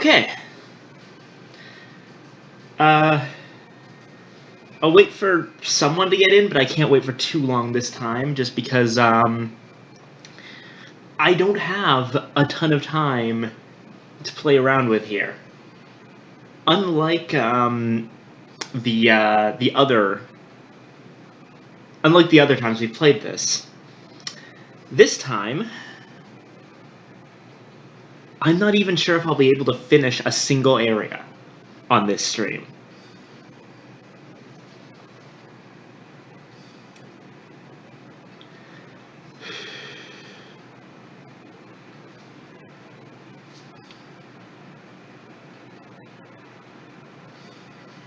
Okay. I'll wait for someone to get in, but I can't wait for too long this time, just because, I don't have a ton of time to play around with here. Unlike, the other... Unlike the other times we've played this time, I'm not even sure if I'll be able to finish a single area on this stream.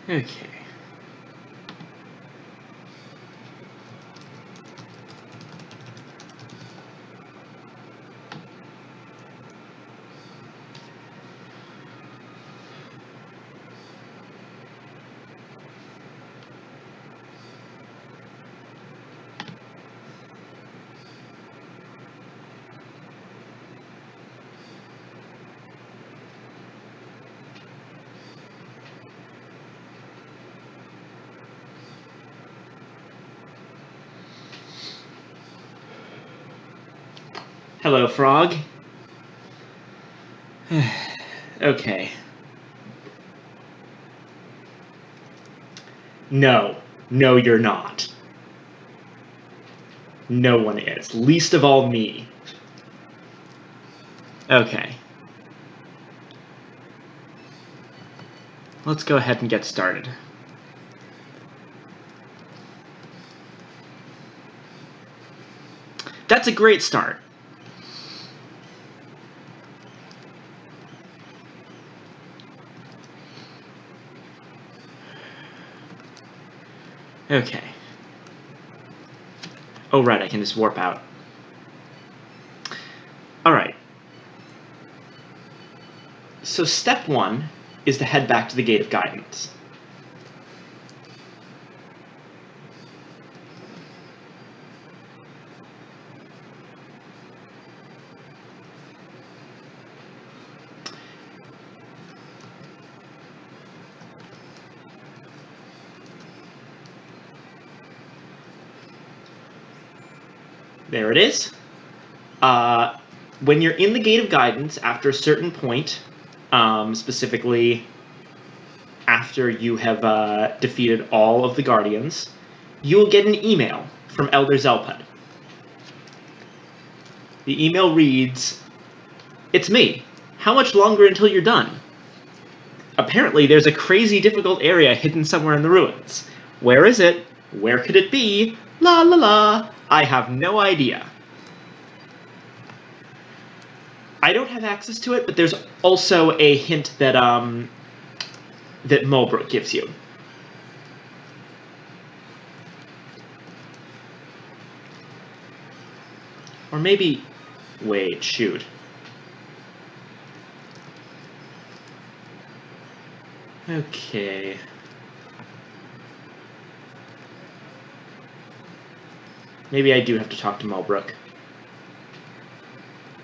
Okay. Hello, Frog. Okay. No. No, you're not. No one is. Least of all me. Okay. Let's go ahead and get started. That's a great start. Okay. Oh, right, I can just warp out. Alright. So step 1 is to head back to the Gate of Guidance. There it is. When you're in the Gate of Guidance, after a certain point, specifically after you have defeated all of the Guardians, you will get an email from Elder Zelpud. The email reads, "It's me. How much longer until you're done? Apparently there's a crazy difficult area hidden somewhere in the ruins. Where is it? Where could it be? La la la. I have no idea." I don't have access to it, but there's also a hint that that Mulbrook gives you. Or maybe... Wait, shoot. Okay. Maybe I do have to talk to Mulbrook.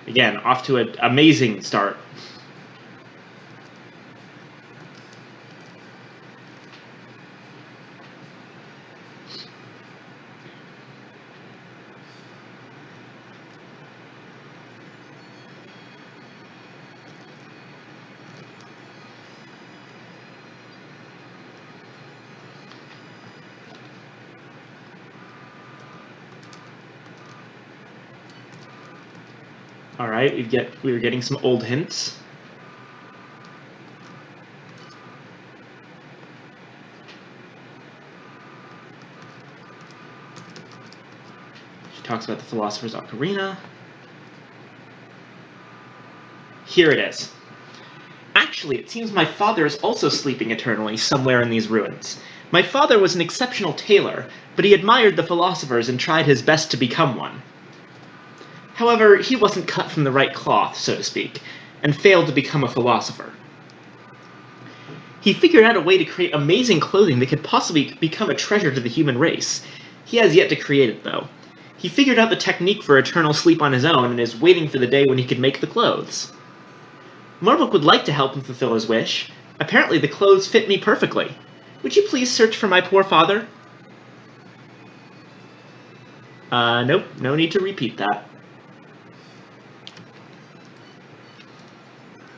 Again, off to an amazing start. Alright, we were getting some old hints. She talks about the Philosopher's Ocarina. Here it is. Actually, it seems my father is also sleeping eternally somewhere in these ruins. My father was an exceptional tailor, but he admired the philosophers and tried his best to become one. However, he wasn't cut from the right cloth, so to speak, and failed to become a philosopher. He figured out a way to create amazing clothing that could possibly become a treasure to the human race. He has yet to create it, though. He figured out the technique for eternal sleep on his own and is waiting for the day when he can make the clothes. Morbuk would like to help him fulfill his wish. Apparently the clothes fit me perfectly. Would you please search for my poor father? Nope, no need to repeat that.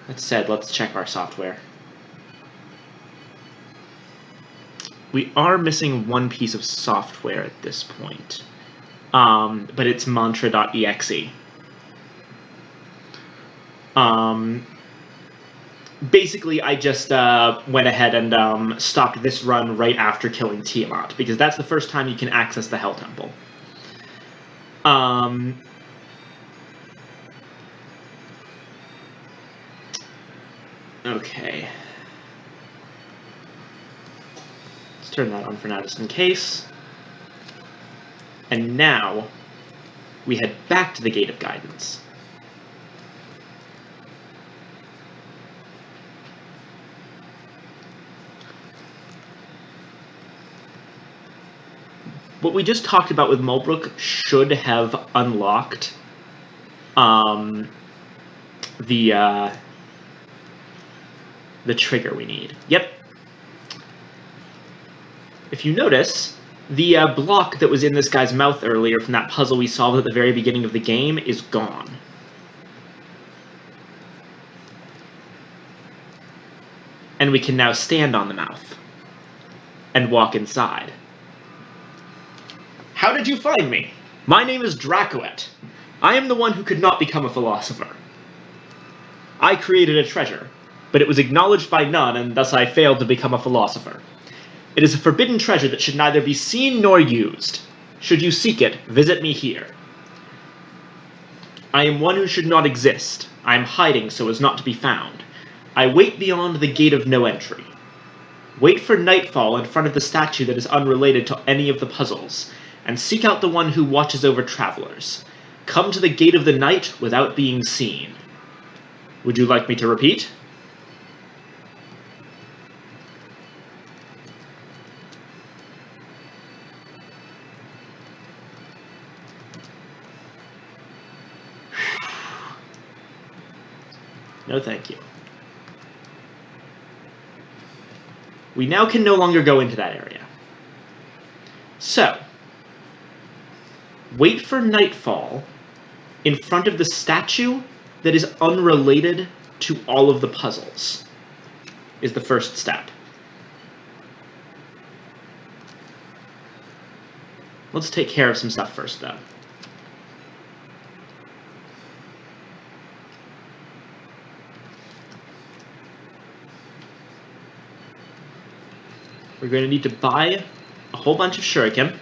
That said, let's check our software. We are missing one piece of software at this point, but it's mantra.exe. Basically, I just went ahead and stopped this run right after killing Tiamat, because that's the first time you can access the Hell Temple. Okay. Let's turn that on for now, just in case. And now, we head back to the Gate of Guidance. What we just talked about with Mulbrook should have unlocked the trigger we need. Yep. If you notice, the block that was in this guy's mouth earlier from that puzzle we solved at the very beginning of the game is gone. And we can now stand on the mouth and walk inside. How did you find me? My name is Dracoet. I am the one who could not become a philosopher. I created a treasure, but it was acknowledged by none, and thus I failed to become a philosopher. It is a forbidden treasure that should neither be seen nor used. Should you seek it, visit me here. I am one who should not exist. I am hiding so as not to be found. I wait beyond the gate of no entry. Wait for nightfall in front of the statue that is unrelated to any of the puzzles, and seek out the one who watches over travelers. Come to the gate of the night without being seen. Would you like me to repeat? No, thank you. We now can no longer go into that area. So, wait for nightfall in front of the statue that is unrelated to all of the puzzles, is the first step. Let's take care of some stuff first, though. We're going to need to buy a whole bunch of shuriken.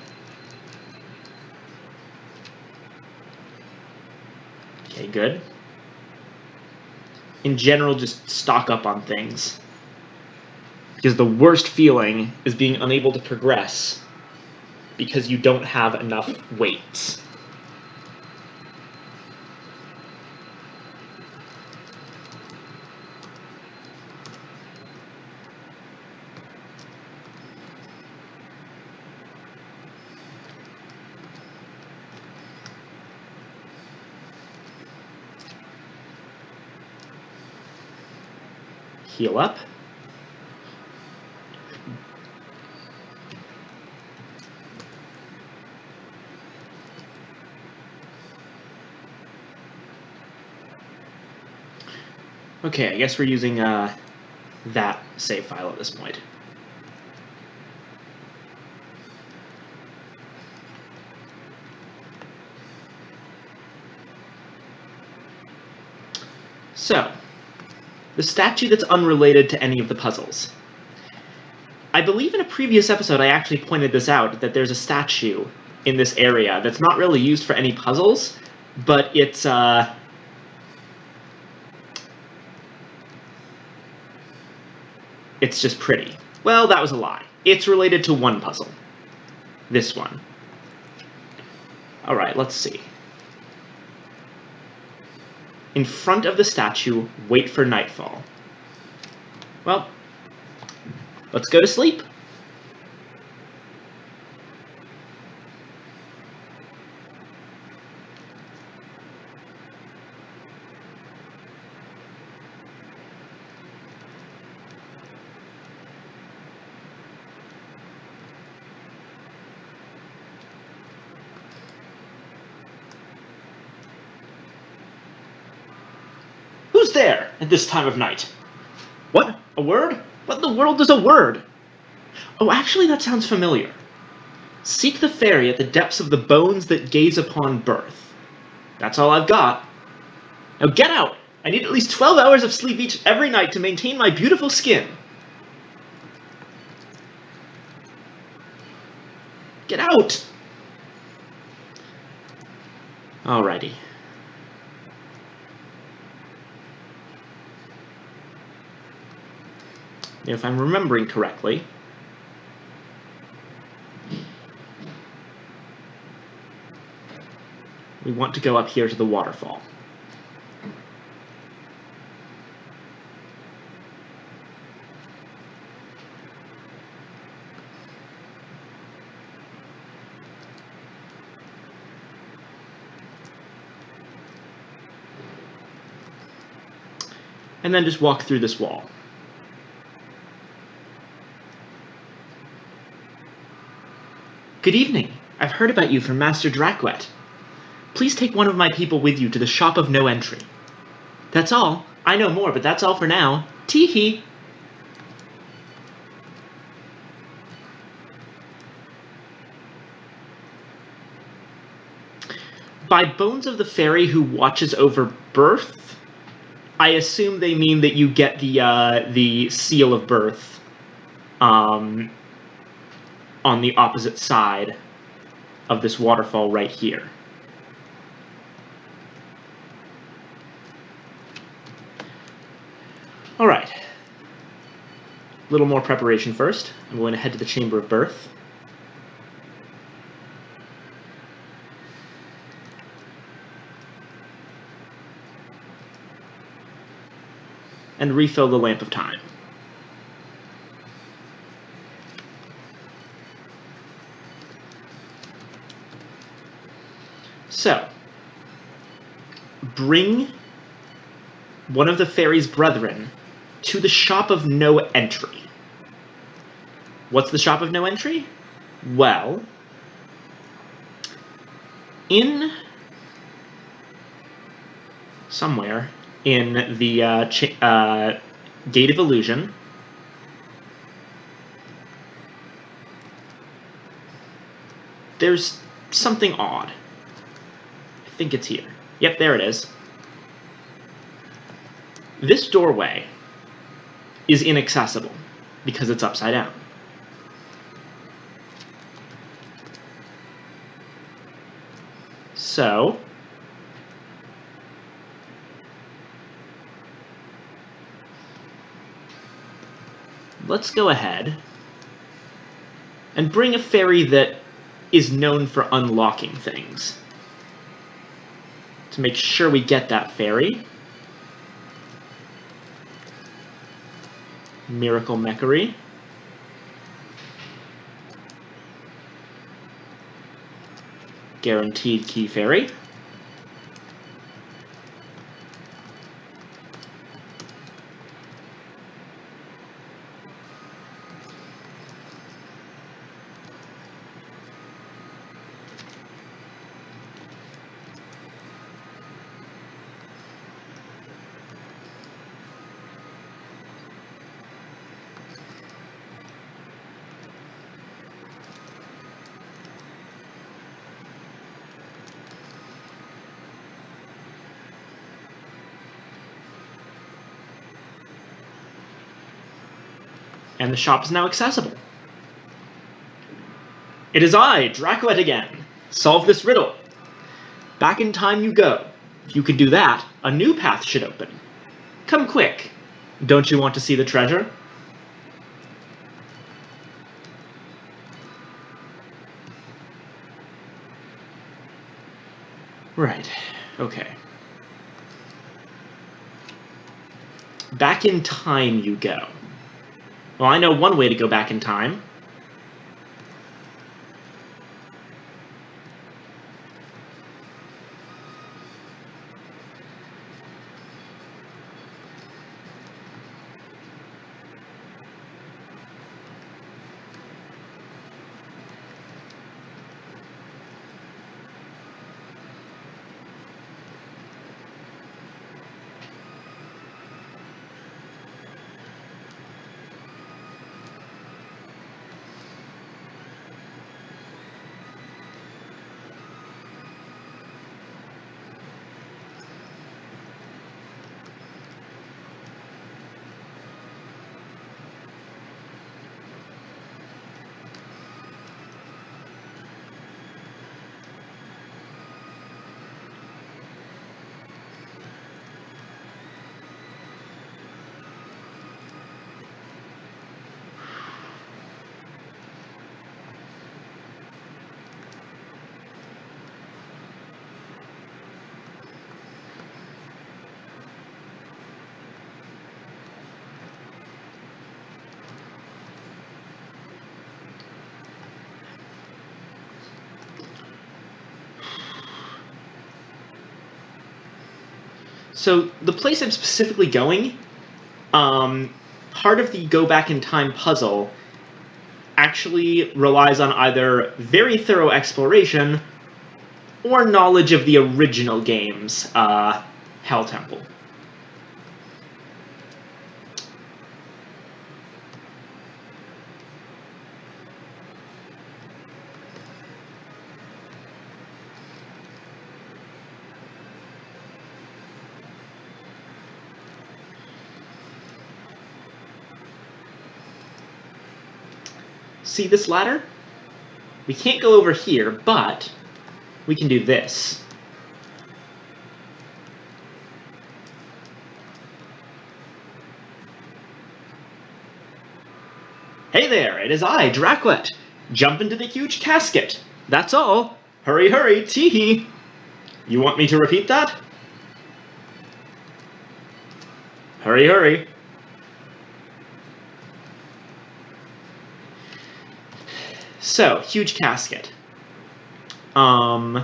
Okay, good. In general, just stock up on things. Because the worst feeling is being unable to progress because you don't have enough weights. Heal up. Okay, I guess we're using that save file at this point. So, the statue that's unrelated to any of the puzzles. I believe in a previous episode I actually pointed this out, that there's a statue in this area that's not really used for any puzzles, but it's just pretty. Well, that was a lie. It's related to one puzzle. This one. Alright, let's see. In front of the statue, wait for nightfall. Well, let's go to sleep. Who's there at this time of night? What? A word? What in the world is a word? Oh, actually, that sounds familiar. Seek the fairy at the depths of the bones that gaze upon birth. That's all I've got. Now get out! I need at least 12 hours of sleep every night to maintain my beautiful skin. Get out! Alrighty. If I'm remembering correctly, we want to go up here to the waterfall. And then just walk through this wall. Good evening. I've heard about you from Master Dracuet. Please take one of my people with you to the Shop of No Entry. That's all. I know more, but that's all for now. Tee-hee. By bones of the fairy who watches over birth, I assume they mean that you get the seal of birth on the opposite side of this waterfall right here. All right. A little more preparation first. I'm going to head to the Chamber of Birth. And refill the Lamp of Time. So, bring one of the fairy's brethren to the Shop of No Entry. What's the Shop of No Entry? Well, in somewhere in the Gate of Illusion, there's something odd. I think it's here. Yep, there it is. This doorway is inaccessible because it's upside down. So, let's go ahead and bring a fairy that is known for unlocking things. To make sure we get that fairy. Miracle Meckery. Guaranteed Key Fairy. And the shop is now accessible. It is I, Dracuet again. Solve this riddle. Back in time you go. If you could do that, a new path should open. Come quick. Don't you want to see the treasure? Right. Okay. Back in time you go. Well, I know one way to go back in time. So the place I'm specifically going, part of the go back in time puzzle actually relies on either very thorough exploration or knowledge of the original game's Hell Temple. See this ladder? We can't go over here, but we can do this. Hey there, it is I, Draclet. Jump into the huge casket. That's all. Hurry, hurry, tee-hee. You want me to repeat that? Hurry, hurry. So, huge casket. We're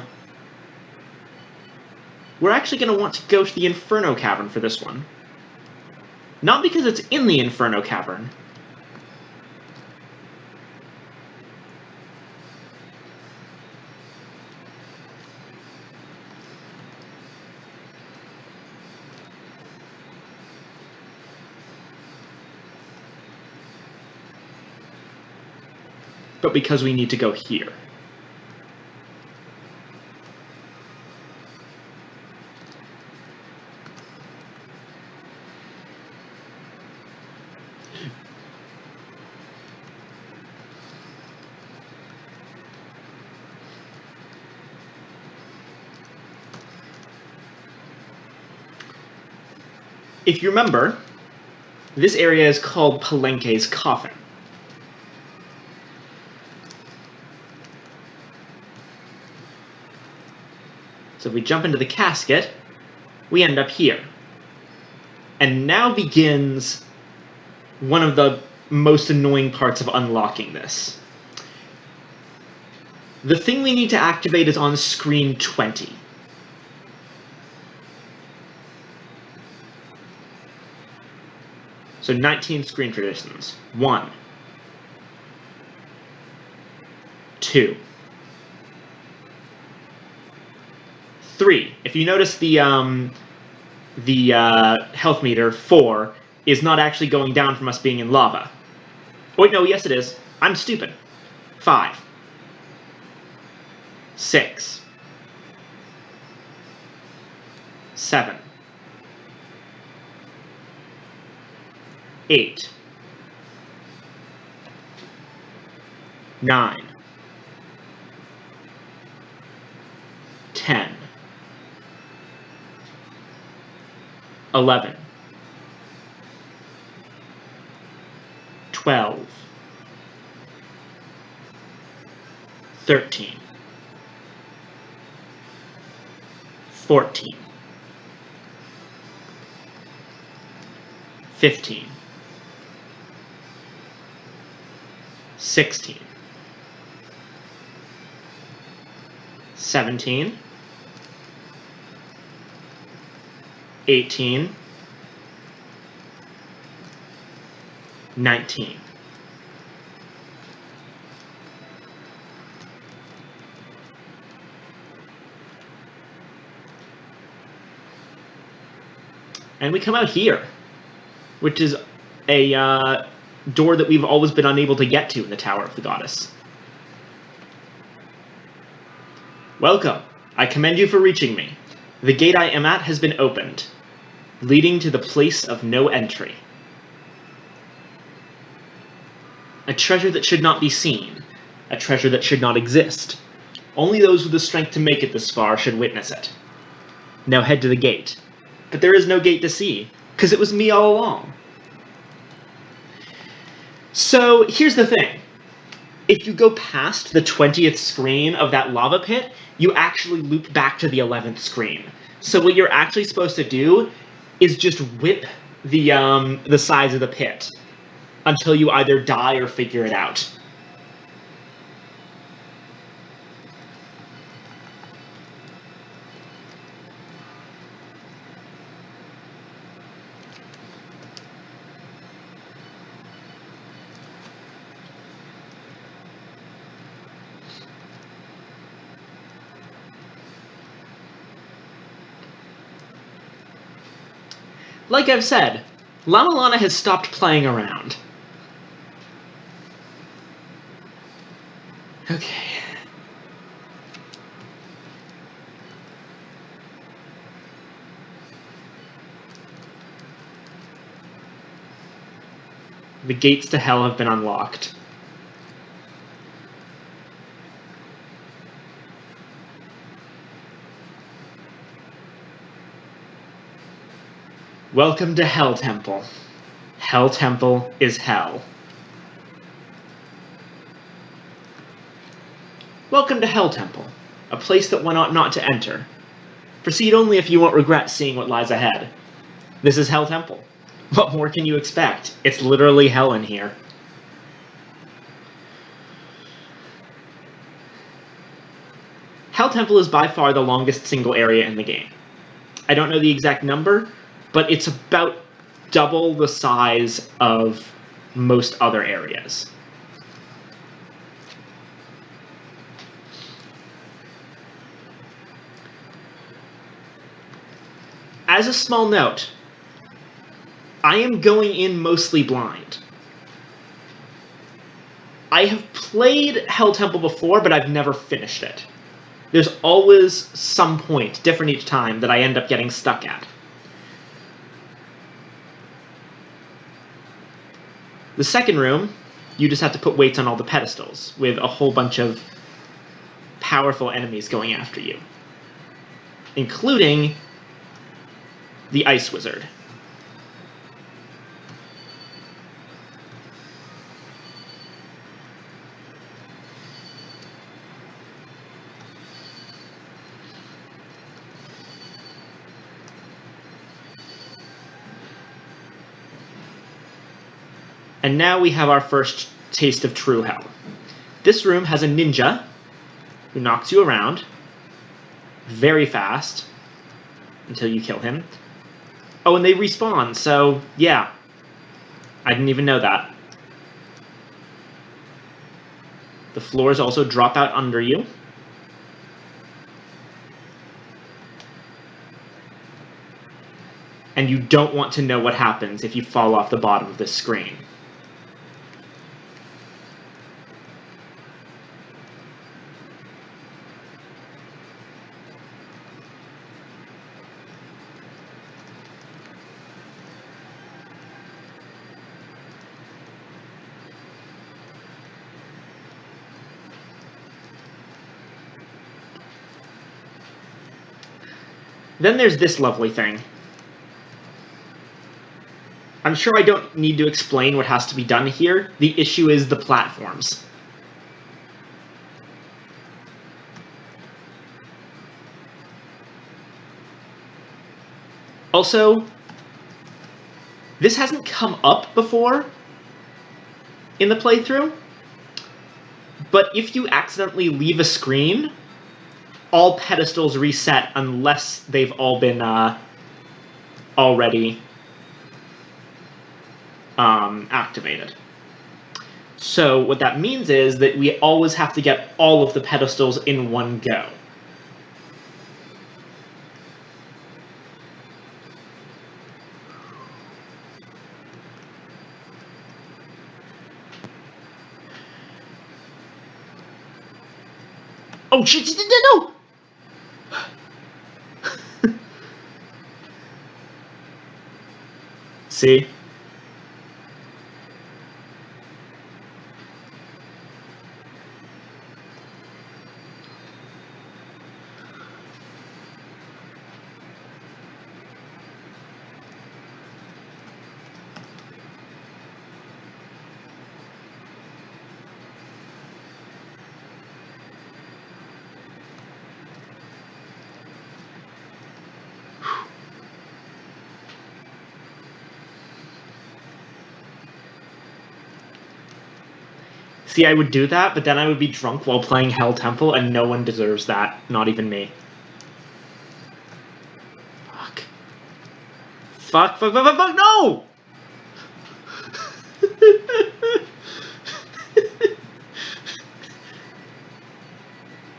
actually going to want to go to the Inferno Cavern for this one. Not because it's in the Inferno Cavern. But because we need to go here. If you remember, this area is called Palenque's Coffin. So if we jump into the casket, we end up here. And now begins one of the most annoying parts of unlocking this. The thing we need to activate is on screen 20. So 19 screen traditions. 1. 2. 3. If you notice the health meter, 4, is not actually going down from us being in lava. Oh, wait, no, yes it is. I'm stupid. 5. 6. 7. 8. 9. 10. 11. 12. 13. 14. 15. 16. 17. 18. 19. And we come out here, which is a door that we've always been unable to get to in the Tower of the Goddess. Welcome. I commend you for reaching me. The gate I am at has been opened, leading to the place of no entry. A treasure that should not be seen, a treasure that should not exist. Only those with the strength to make it this far should witness it. Now head to the gate. But there is no gate to see, because it was me all along. So here's the thing. If you go past the 20th screen of that lava pit, you actually loop back to the 11th screen. So what you're actually supposed to do is just whip the sides of the pit until you either die or figure it out. Like I've said, Mulana has stopped playing around. Okay. The gates to hell have been unlocked. Welcome to Hell Temple. Hell Temple is hell. Welcome to Hell Temple, a place that one ought not to enter. Proceed only if you won't regret seeing what lies ahead. This is Hell Temple. What more can you expect? It's literally hell in here. Hell Temple is by far the longest single area in the game. I don't know the exact number, but it's about double the size of most other areas. As a small note, I am going in mostly blind. I have played Hell Temple before, but I've never finished it. There's always some point, different each time, that I end up getting stuck at. The second room, you just have to put weights on all the pedestals, with a whole bunch of powerful enemies going after you, including the Ice Wizard. And now we have our first taste of true hell. This room has a ninja who knocks you around very fast until you kill him. Oh, and they respawn, so yeah. I didn't even know that. The floors also drop out under you. And you don't want to know what happens if you fall off the bottom of this screen. Then there's this lovely thing. I'm sure I don't need to explain what has to be done here. The issue is the platforms. Also, this hasn't come up before in the playthrough, but if you accidentally leave a screen, all pedestals reset unless they've all been already activated. So what that means is that we always have to get all of the pedestals in one go. Oh shit, no! See? See, I would do that, but then I would be drunk while playing Hell Temple, and no one deserves that. Not even me. Fuck. Fuck, fuck, fuck, fuck, fuck, no!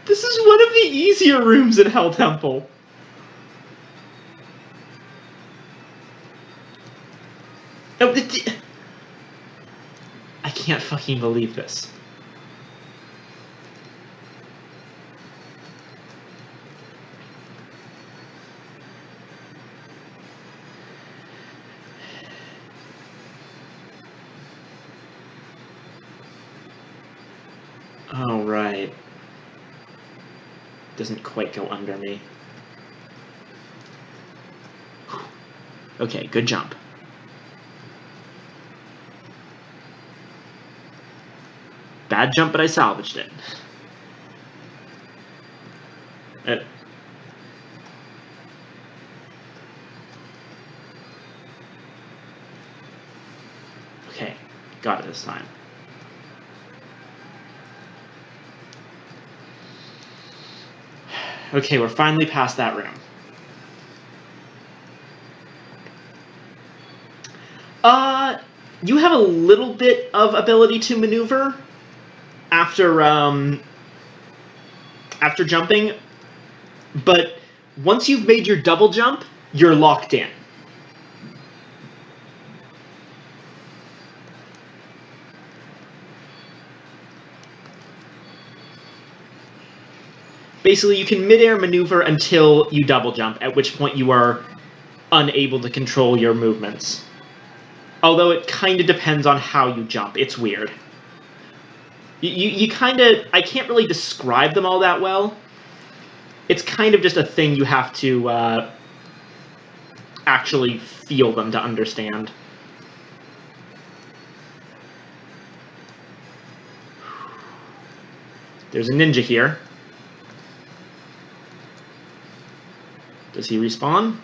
This is one of the easier rooms in Hell Temple. No, I can't fucking believe this. Oh, right. Doesn't quite go under me. Okay, good jump. Bad jump, but I salvaged it. Okay, got it this time. Okay, we're finally past that room. You have a little bit of ability to maneuver after jumping, but once you've made your double jump, you're locked in. Basically, you can midair maneuver until you double jump, at which point you are unable to control your movements. Although it kind of depends on how you jump. It's weird. You kind of... I can't really describe them all that well. It's kind of just a thing you have to actually feel them to understand. There's a ninja here. Does he respawn?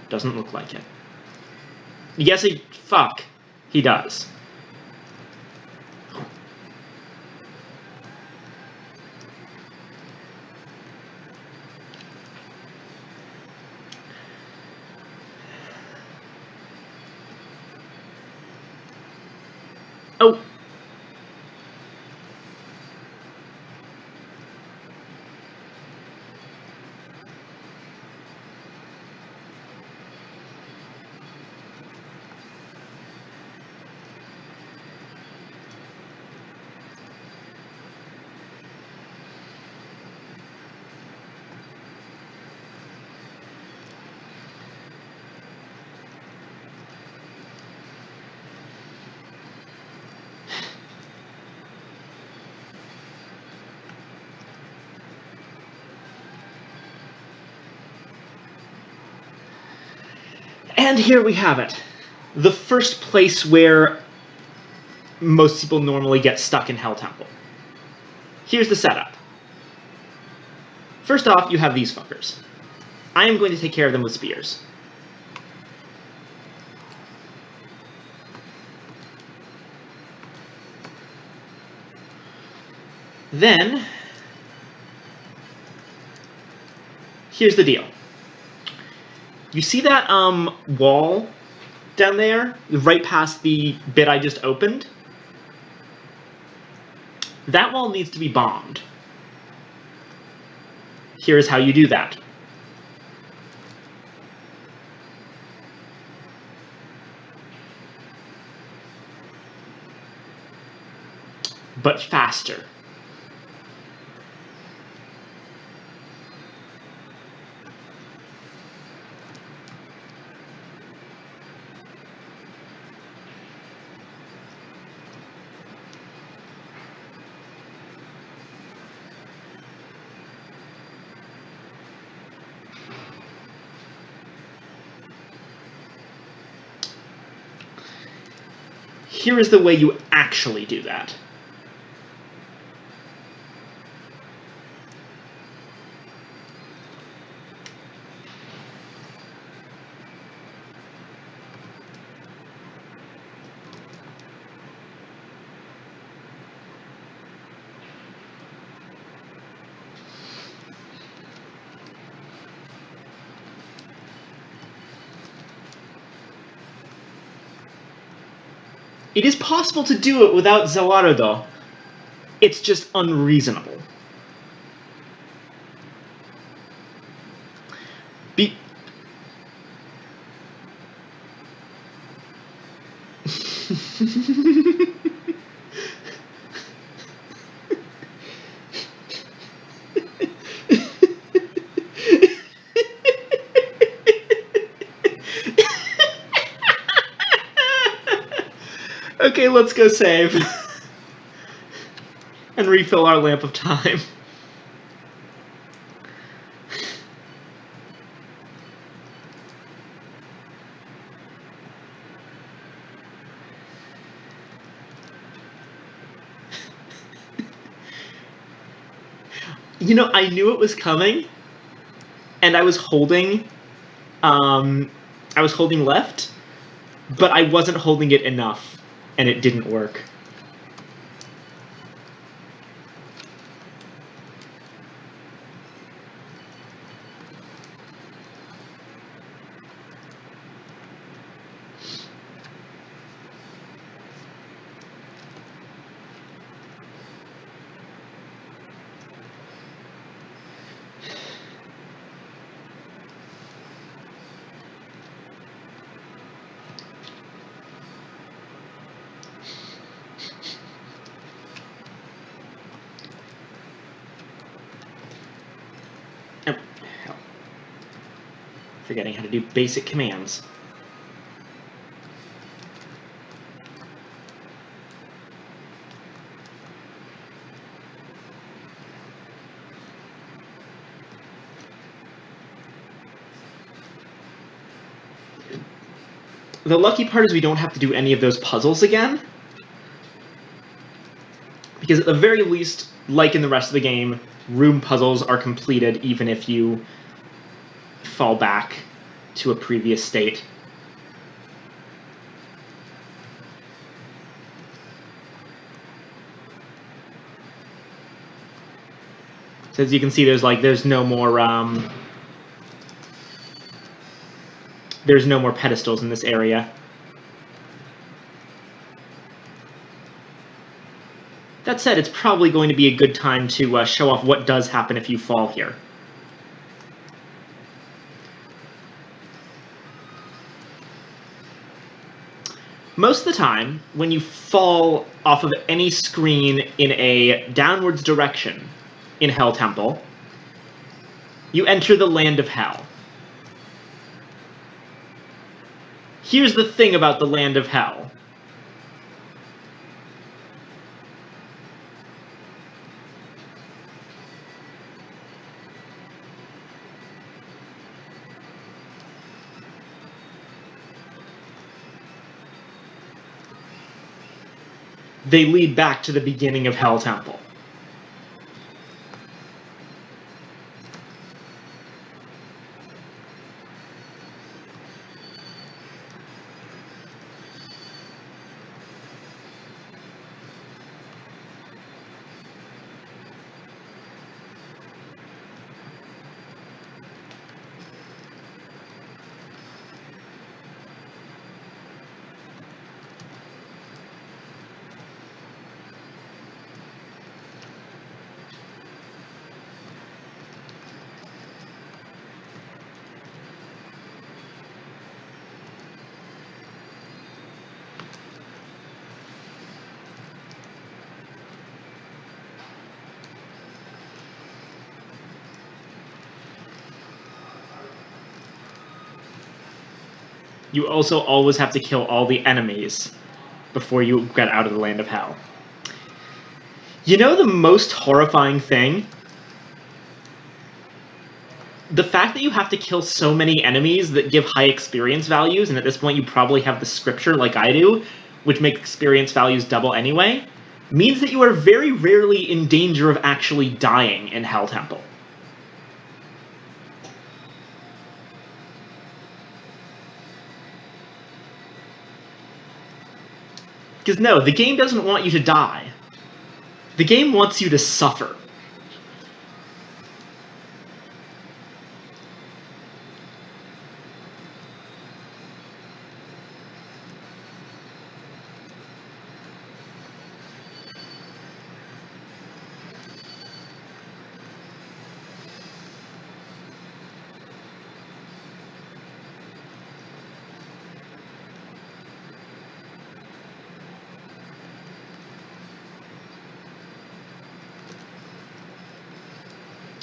Doesn't look like it. Yes, fuck. He does. Oh. And here we have it. The first place where most people normally get stuck in Hell Temple. Here's the setup. First off, you have these fuckers. I am going to take care of them with spears. Then, here's the deal. You see that wall down there, right past the bit I just opened? That wall needs to be bombed. Here's how you do that. But faster. Here is the way you actually do that. It is possible to do it without Zawarudo. It's just unreasonable. Okay, let's go save. And refill our lamp of time. You know, I knew it was coming, and I was holding left, but I wasn't holding it enough, and it didn't work. Oh, hell. Forgetting how to do basic commands. The lucky part is we don't have to do any of those puzzles again. Because at the very least, like in the rest of the game, room puzzles are completed even if you fall back to a previous state. So as you can see, there's no more pedestals in this area. That said, it's probably going to be a good time to show off what does happen if you fall here. Most of the time, when you fall off of any screen in a downwards direction in Hell Temple, you enter the land of Hell. Here's the thing about the land of Hell. They lead back to the beginning of Hell Temple. You also always have to kill all the enemies before you get out of the land of Hell. You know the most horrifying thing? The fact that you have to kill so many enemies that give high experience values, and at this point you probably have the scripture like I do, which makes experience values double anyway, means that you are very rarely in danger of actually dying in Hell Temple. Because no, the game doesn't want you to die. The game wants you to suffer.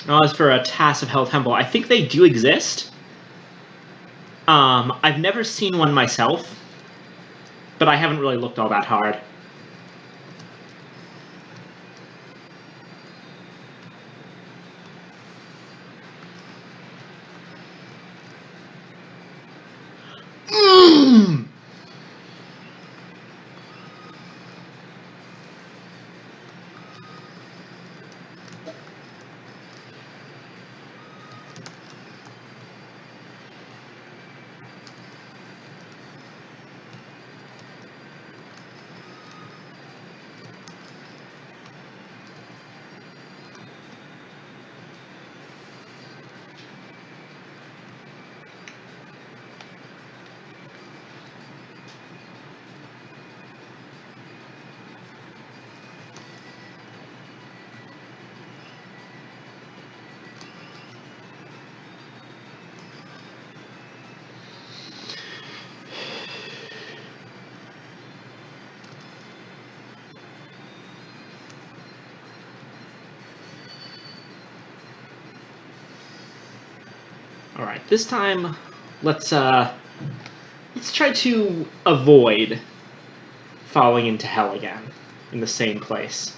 As for a TAS of Hell Temple, I think they do exist. I've never seen one myself, but I haven't really looked all that hard. Alright, this time, let's try to avoid falling into hell again, in the same place.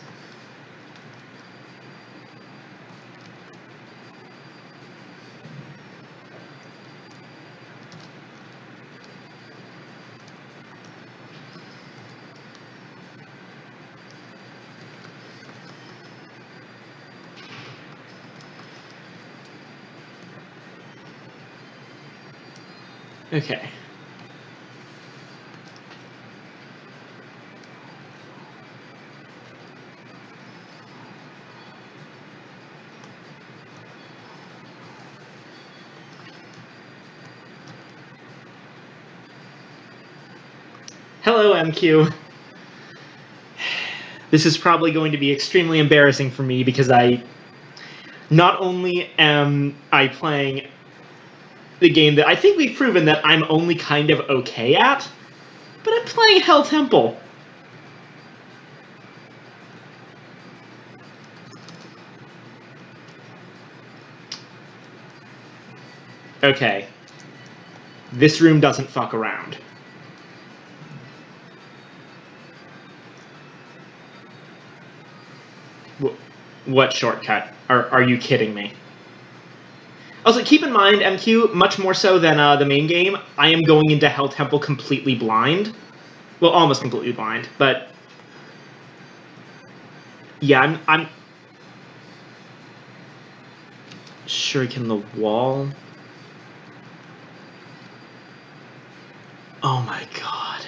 Okay. Hello, MQ. This is probably going to be extremely embarrassing for me because not only am I playing the game that I think we've proven that I'm only kind of okay at, but I'm playing Hell Temple. Okay. This room doesn't fuck around. What shortcut? Are you kidding me? Also, keep in mind, MQ, much more so than the main game, I am going into Hell Temple completely blind. Well, almost completely blind, but... Yeah, I'm... Shuriken the wall. Oh my god.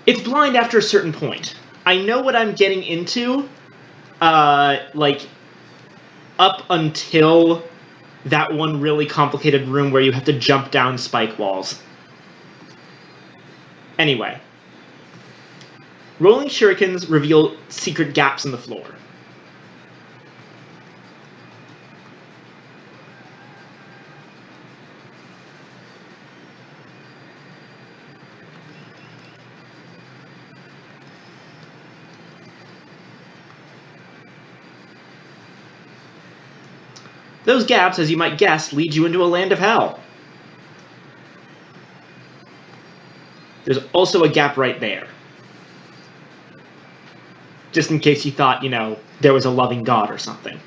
It's blind after a certain point. I know what I'm getting into, like, up until that one really complicated room where you have to jump down spike walls. Anyway. Rolling shurikens reveal secret gaps in the floor. Those gaps, as you might guess, lead you into a land of hell. There's also a gap right there. Just in case you thought, you know, there was a loving God or something.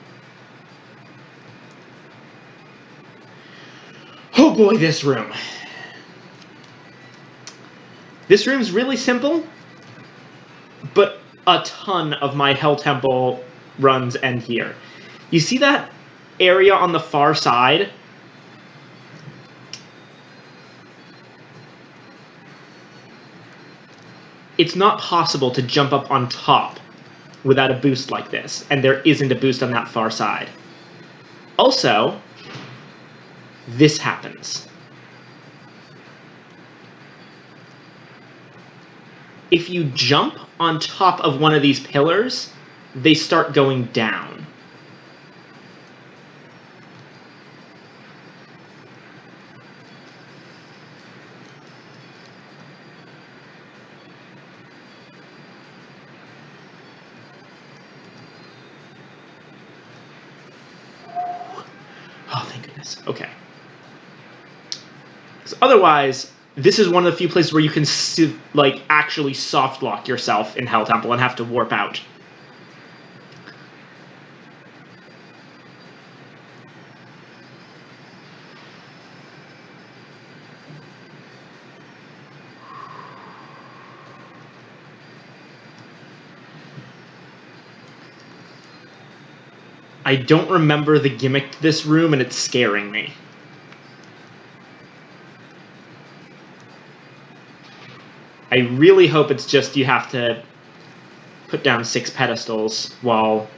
Oh boy, this room. This room's really simple, but a ton of my Hell Temple runs end here. You see that area on the far side? It's not possible to jump up on top without a boost like this, and there isn't a boost on that far side. Also, this happens. If you jump on top of one of these pillars, they start going down. Oh, thank goodness. Okay. Because otherwise, this is one of the few places where you can, like, actually soft lock yourself in Hell Temple and have to warp out. I don't remember the gimmick to this room, and it's scaring me. I really hope it's just you have to put down 6 pedestals while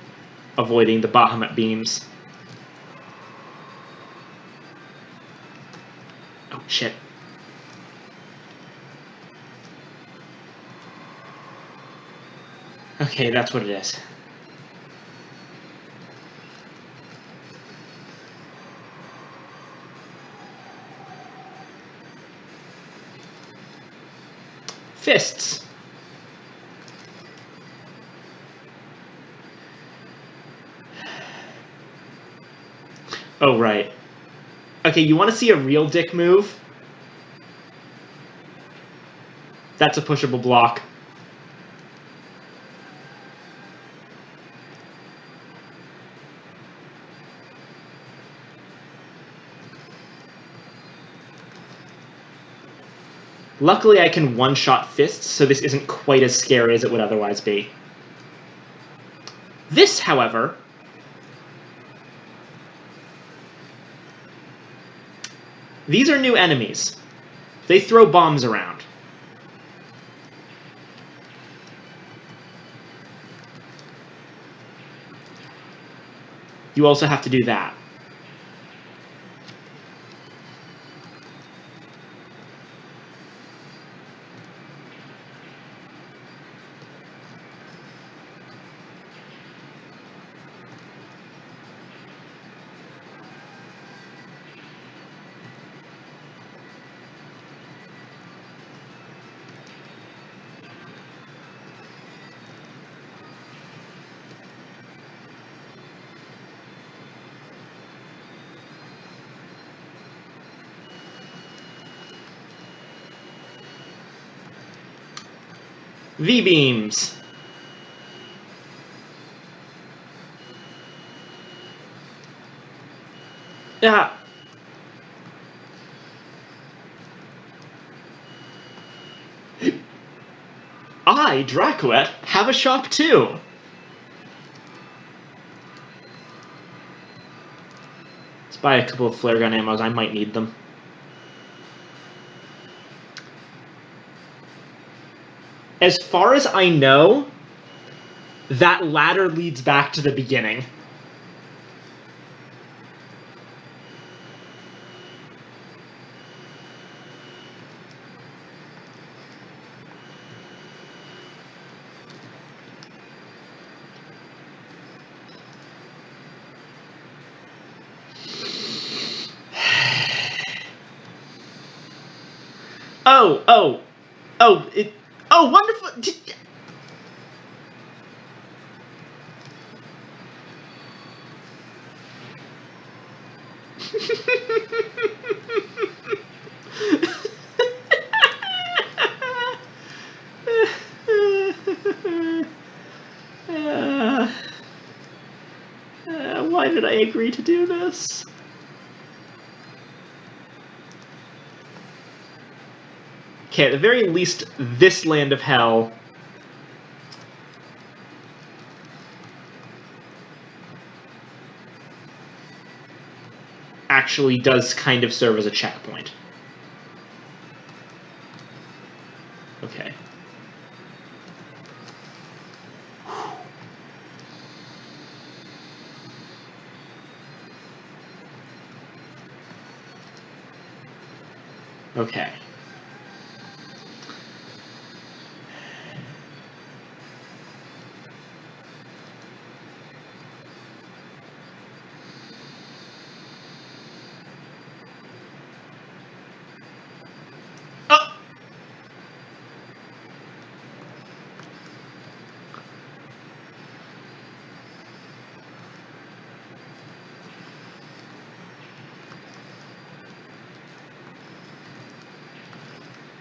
avoiding the Bahamut beams. Oh, shit. Okay, that's what it is. Fists. Oh, right. Okay, you want to see a real dick move? That's a pushable block. Luckily, I can one-shot fists, so this isn't quite as scary as it would otherwise be. This, however... These are new enemies. They throw bombs around. You also have to do that. V-beams. Yeah. I, Dracoet, have a shop too. Let's buy a couple of flare gun ammos. I might need them. As far as I know, that ladder leads back to the beginning. Oh, wonderful! Why did I agree to do this? Okay, at the very least, this land of hell actually does kind of serve as a checkpoint. Okay. Okay. Oh!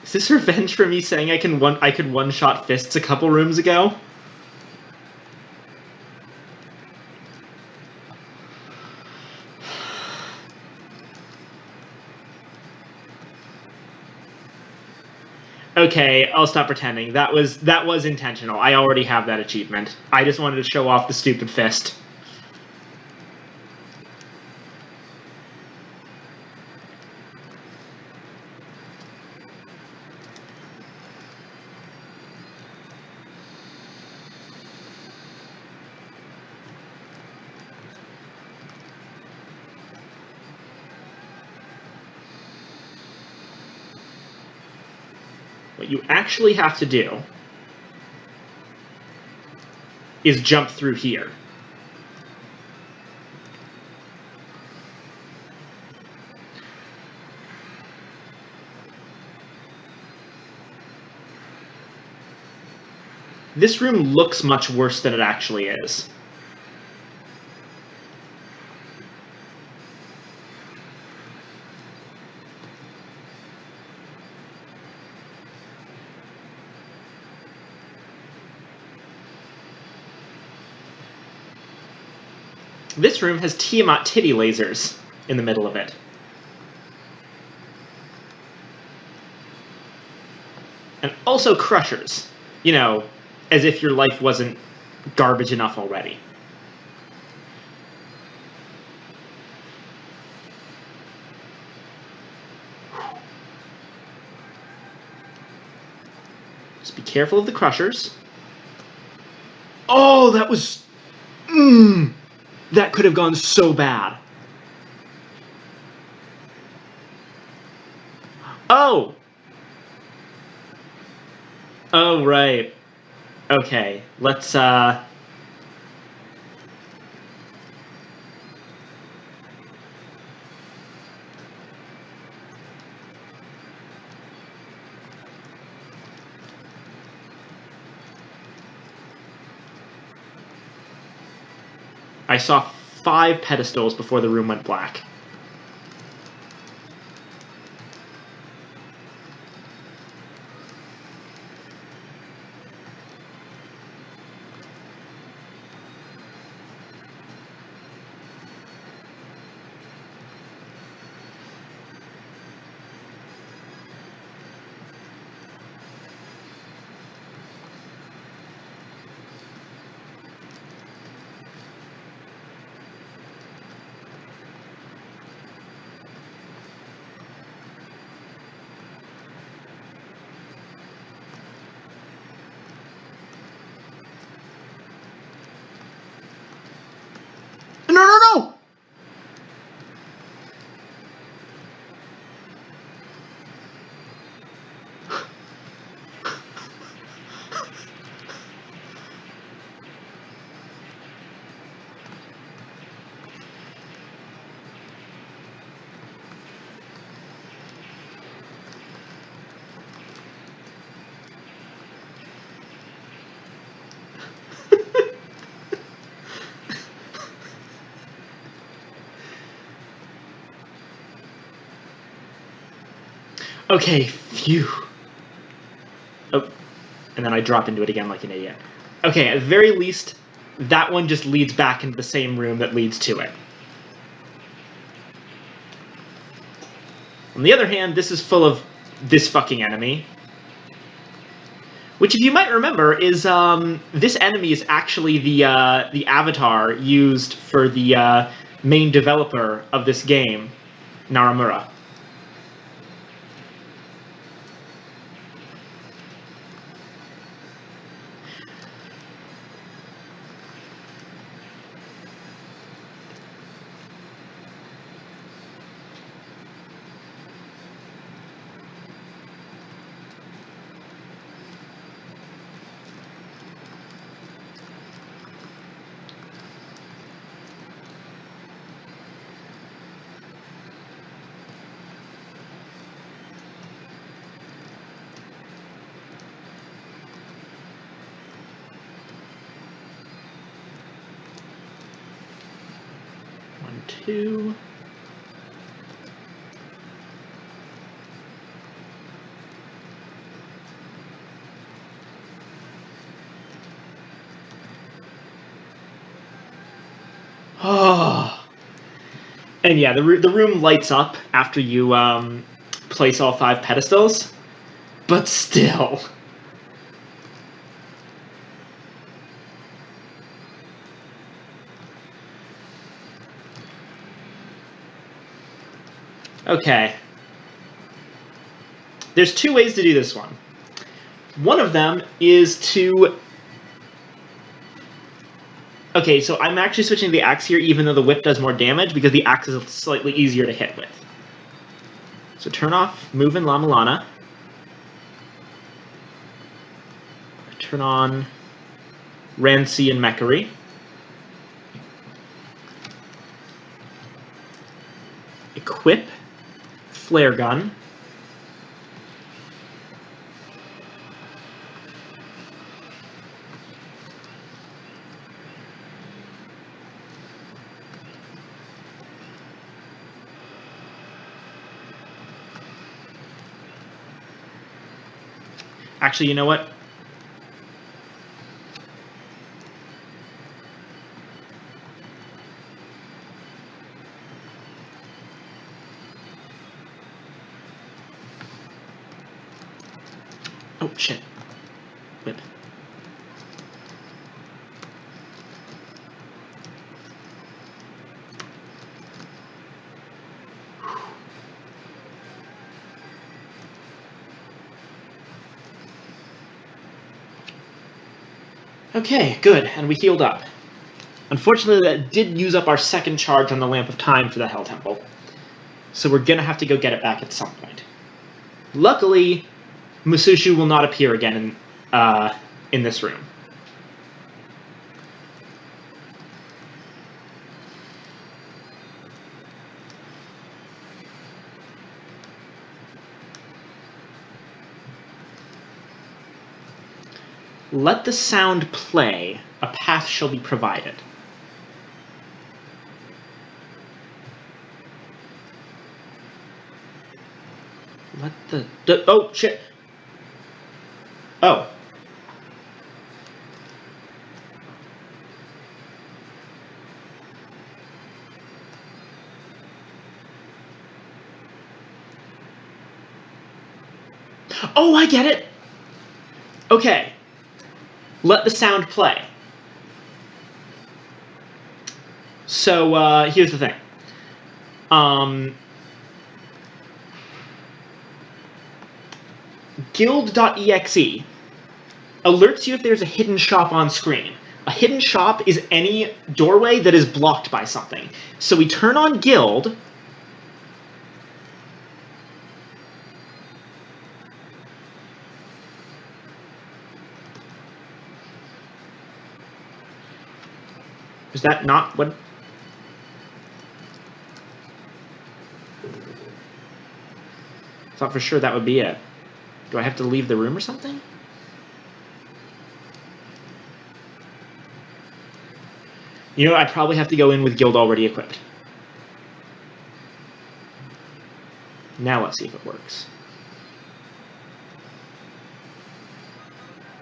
Is this revenge for me saying I could one-shot fists a couple rooms ago? Okay, I'll stop pretending. That was intentional. I already have that achievement. I just wanted to show off the stupid fist. What you actually have to do is jump through here. This room looks much worse than it actually is. This room has Tiamat titty lasers in the middle of it. And also crushers. You know, as if your life wasn't garbage enough already. Just be careful of the crushers. Oh, that was... that could have gone so bad. Oh! Oh, right. Okay, let's, I saw 5 pedestals before the room went black. No, no, no! Okay, phew. Oh, and then I drop into it again like an idiot. Okay, at the very least, that one just leads back into the same room that leads to it. On the other hand, this is full of this fucking enemy. Which, if you might remember, is this enemy is actually the avatar used for the main developer of this game, Naramura. One, two. Oh. And yeah, the room lights up after you place all 5 pedestals, but still. Okay. There's 2 ways to do this one. One of them is to... Okay, so I'm actually switching to the axe here, even though the whip does more damage, because the axe is slightly easier to hit with. So turn off Move and La Mulana. Turn on Rancy and Mechary. Equip Flare Gun. Actually, you know what? Oh, shit. Whip. Okay, good, and we healed up. Unfortunately, that did use up our second charge on the Lamp of Time for the Hell Temple. So we're gonna have to go get it back at some point. Luckily, Musushu will not appear again in this room. Let the sound play. A path shall be provided. Let the oh, shit. Oh. Oh, I get it! Okay. Let the sound play. So, here's the thing. Guild.exe alerts you if there's a hidden shop on screen. A hidden shop is any doorway that is blocked by something. So we turn on Guild. Is that not what... I thought for sure that would be it. Do I have to leave the room or something? You know, I probably have to go in with Guild already equipped. Now let's see if it works.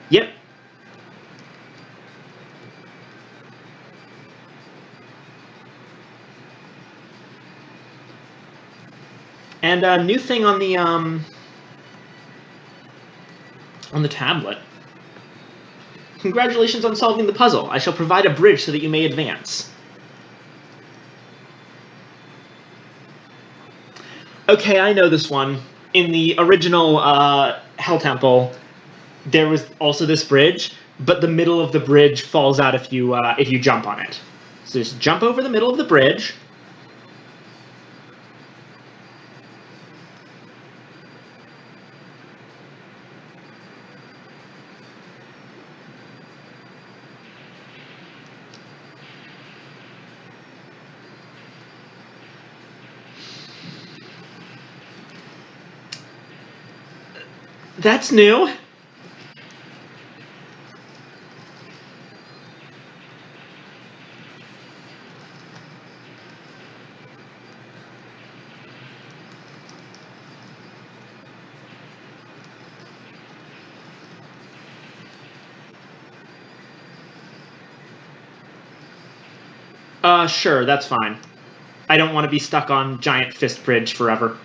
Yep. And a new thing on the tablet. Congratulations on solving the puzzle. I shall provide a bridge so that you may advance. Okay, I know this one. In the original Hell Temple, there was also this bridge, but the middle of the bridge falls out if you jump on it. So just jump over the middle of the bridge. That's new. Sure, that's fine. I don't want to be stuck on Giant Fist Bridge forever.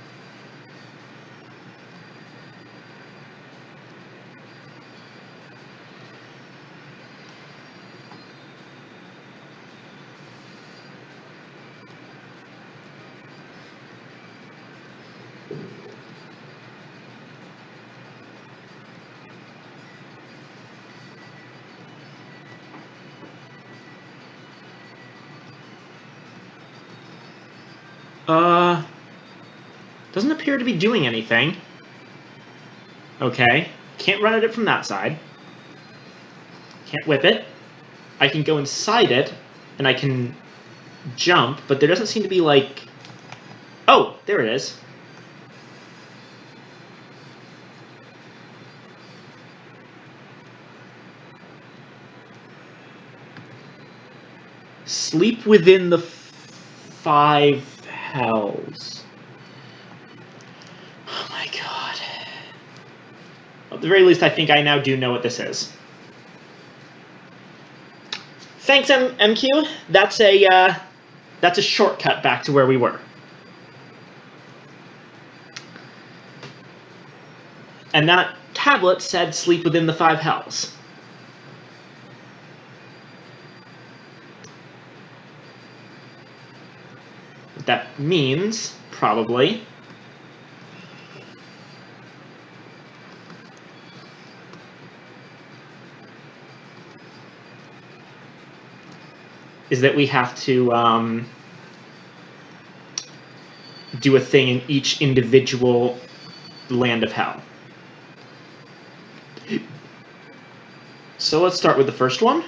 Doesn't appear to be doing anything. Okay. Can't run at it from that side. Can't whip it. I can go inside it, and I can jump, but there doesn't seem to be, like... Oh, there it is. Sleep within the 5 hells. Oh my god. At the very least, I think I now do know what this is. Thanks, MQ. That's a shortcut back to where we were. And that tablet said sleep within the 5 hells. What that means, probably, is that we have to do a thing in each individual land of hell. So let's start with the first one.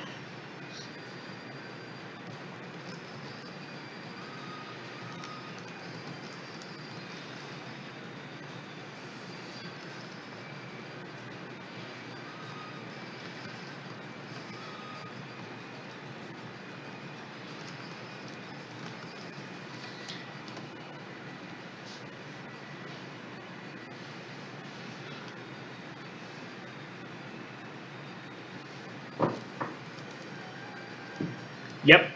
Yep,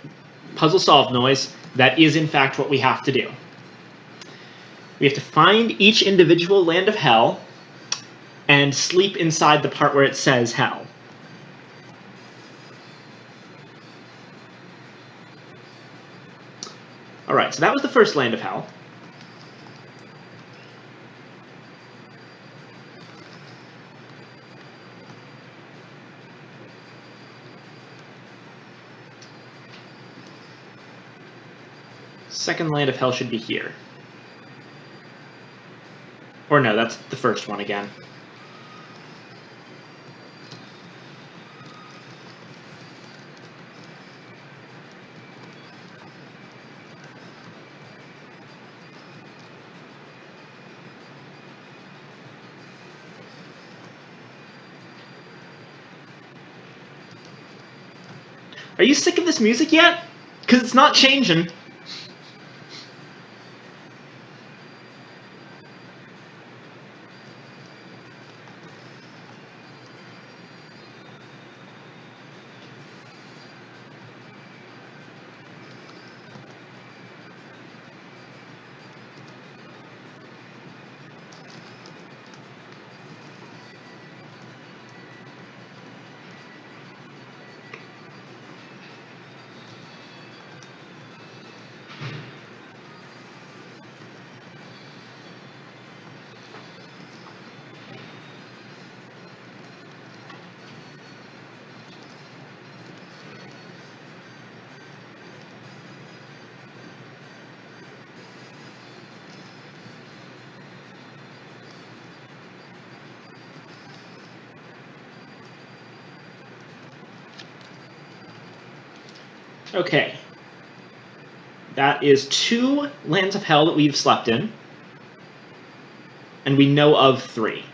puzzle solved noise. That is in fact what we have to do. We have to find each individual land of hell and sleep inside the part where it says hell. Alright, so that was the first land of hell. Second land of hell should be here. Or no, that's the first one again. Are you sick of this music yet? Because it's not changing. Okay. That is 2 lands of hell that we've slept in. And we know of 3.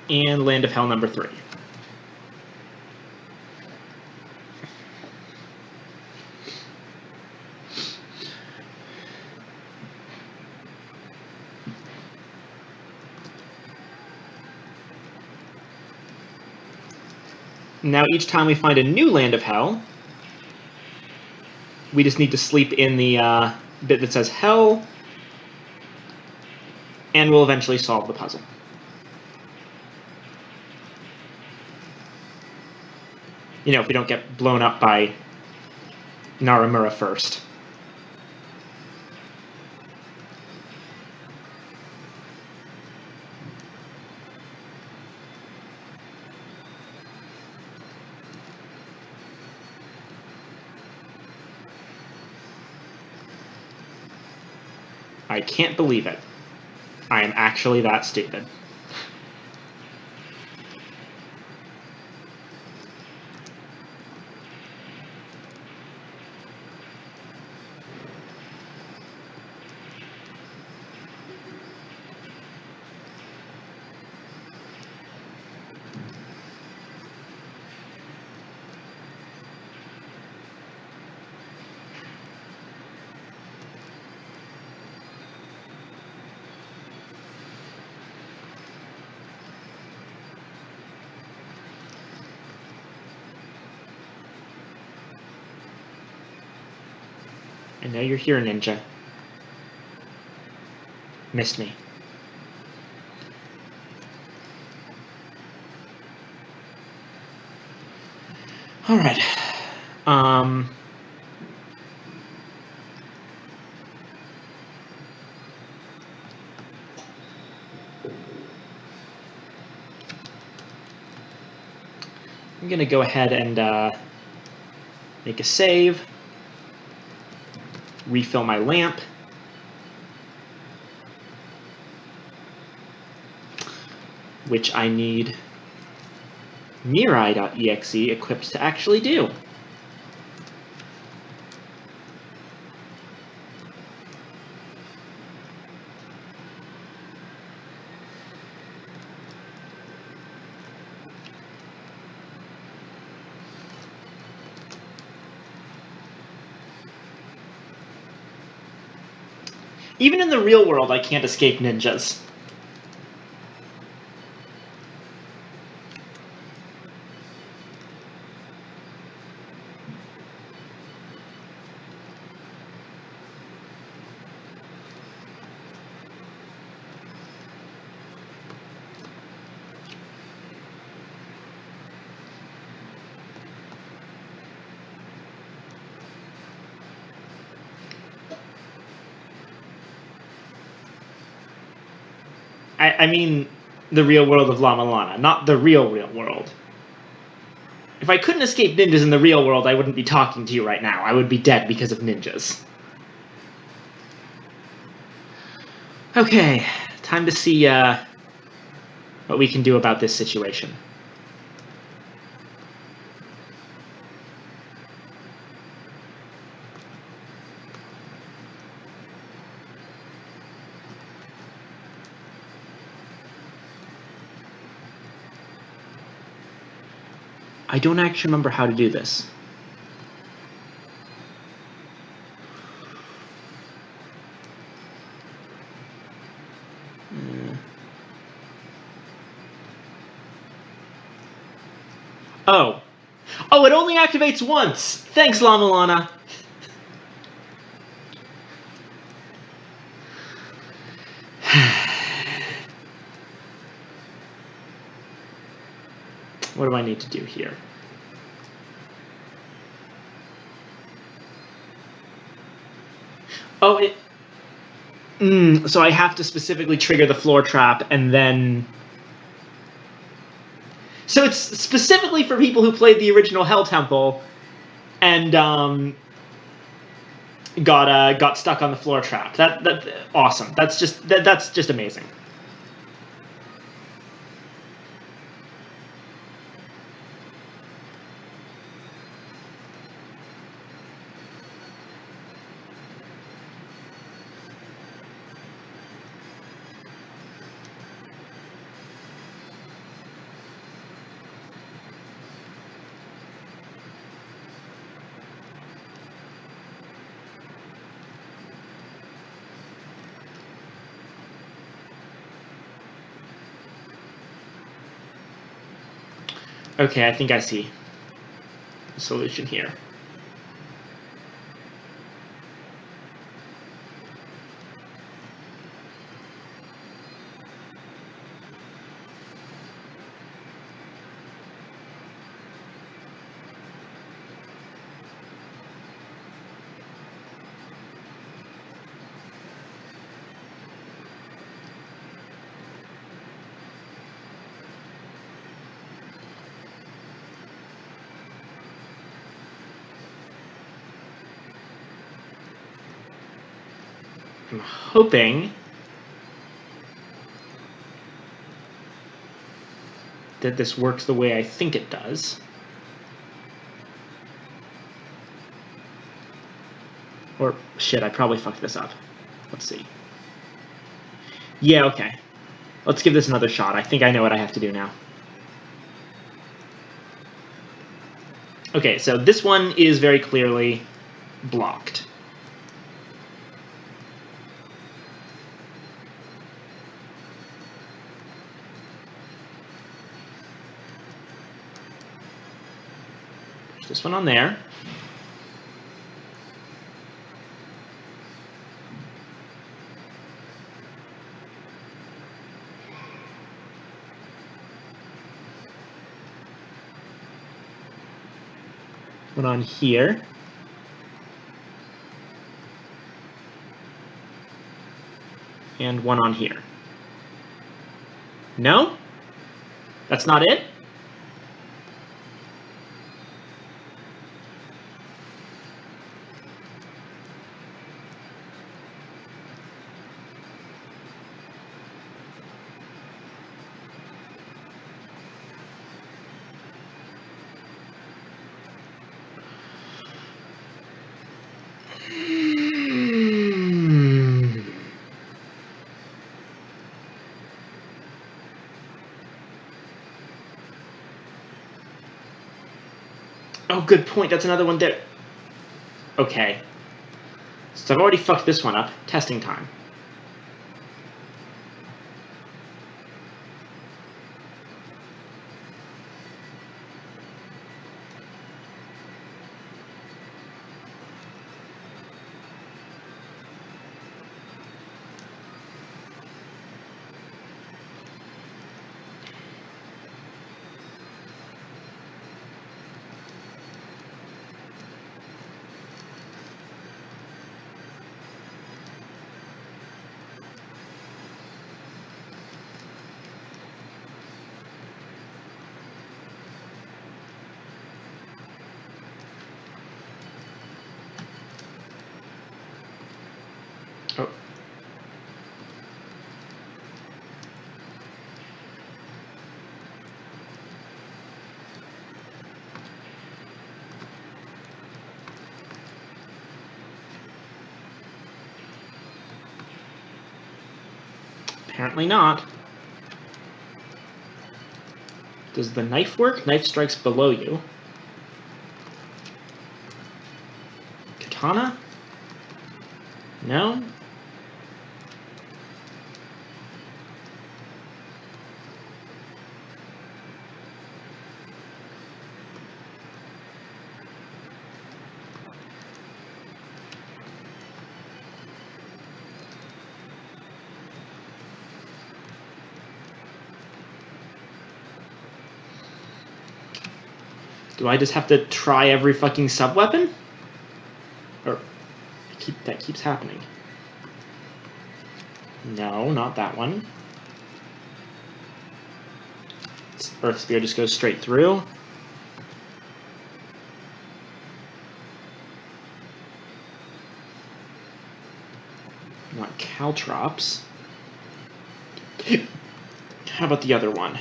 And Land of Hell number 3. Now each time we find a new Land of Hell, we just need to sleep in the bit that says Hell, and we'll eventually solve the puzzle. You know, if we don't get blown up by Naramura first. I can't believe it. I am actually that stupid. I know you're here, Ninja. Missed me. Alright. I'm gonna go ahead and make a save. Refill my lamp. Which I need Mirai.exe equipped to actually do. Even in the real world, I can't escape ninjas. I mean the real world of La Mulana, not the real world. If I couldn't escape ninjas in the real world, I wouldn't be talking to you right now. I would be dead because of ninjas. Okay, time to see what we can do about this situation. I don't actually remember how to do this. Oh. Oh, it only activates once! Thanks, La Mulana! What do I need to do here? Oh, it... so I have to specifically trigger the floor trap and then... So it's specifically for people who played the original Hell Temple and got stuck on the floor trap. That awesome. That's just amazing. Okay, I think I see the solution here. I'm hoping that this works the way I think it does. Or, shit, I probably fucked this up. Let's see. Yeah, okay. Let's give this another shot. I think I know what I have to do now. Okay, so this one is very clearly blocked. There's this one on there. One on here. And one on here. No? That's not it? Oh, good point. That's another one there. Okay. So I've already fucked this one up. Testing time. Oh. Apparently not. Does the knife work? Knife strikes below you. Katana? No? Do I just have to try every fucking sub-weapon? Or that keeps happening. No, not that one. Earth Spear just goes straight through. Not Caltrops. How about the other one?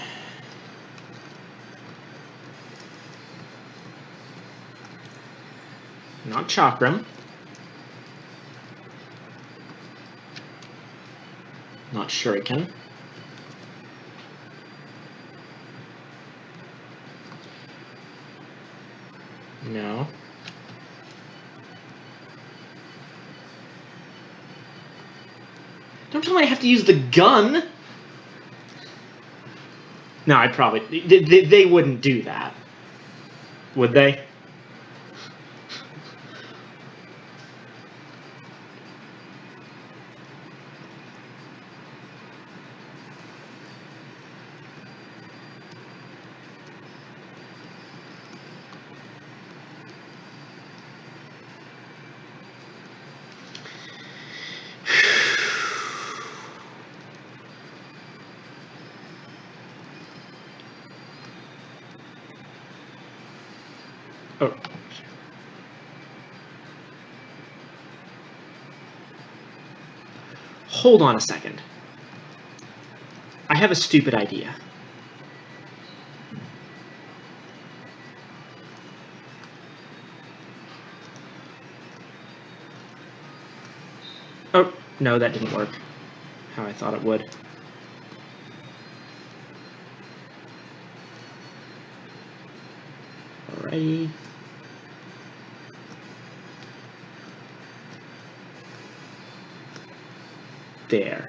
Not Chakram. Not Shuriken. No. Don't tell me I have to use the gun! No, I'd probably... They wouldn't do that. Would they? Oh. Hold on a second. I have a stupid idea. Oh, no, that didn't work. How I thought it would. Alrighty. There.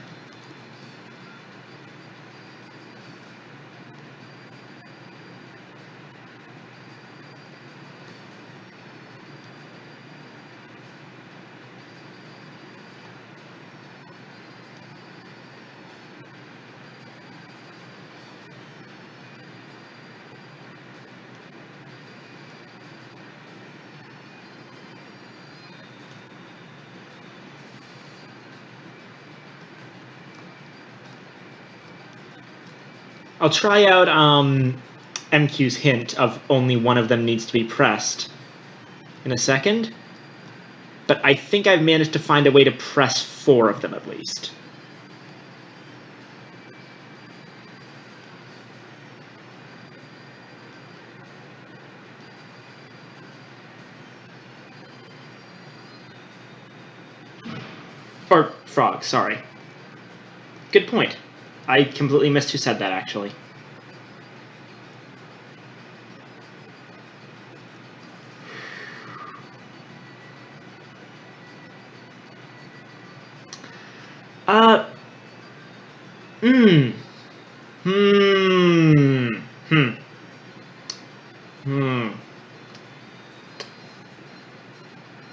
I'll try out MQ's hint of only one of them needs to be pressed in a second. But I think I've managed to find a way to press 4 of them at least. Or frog, sorry. Good point. I completely missed who said that, actually.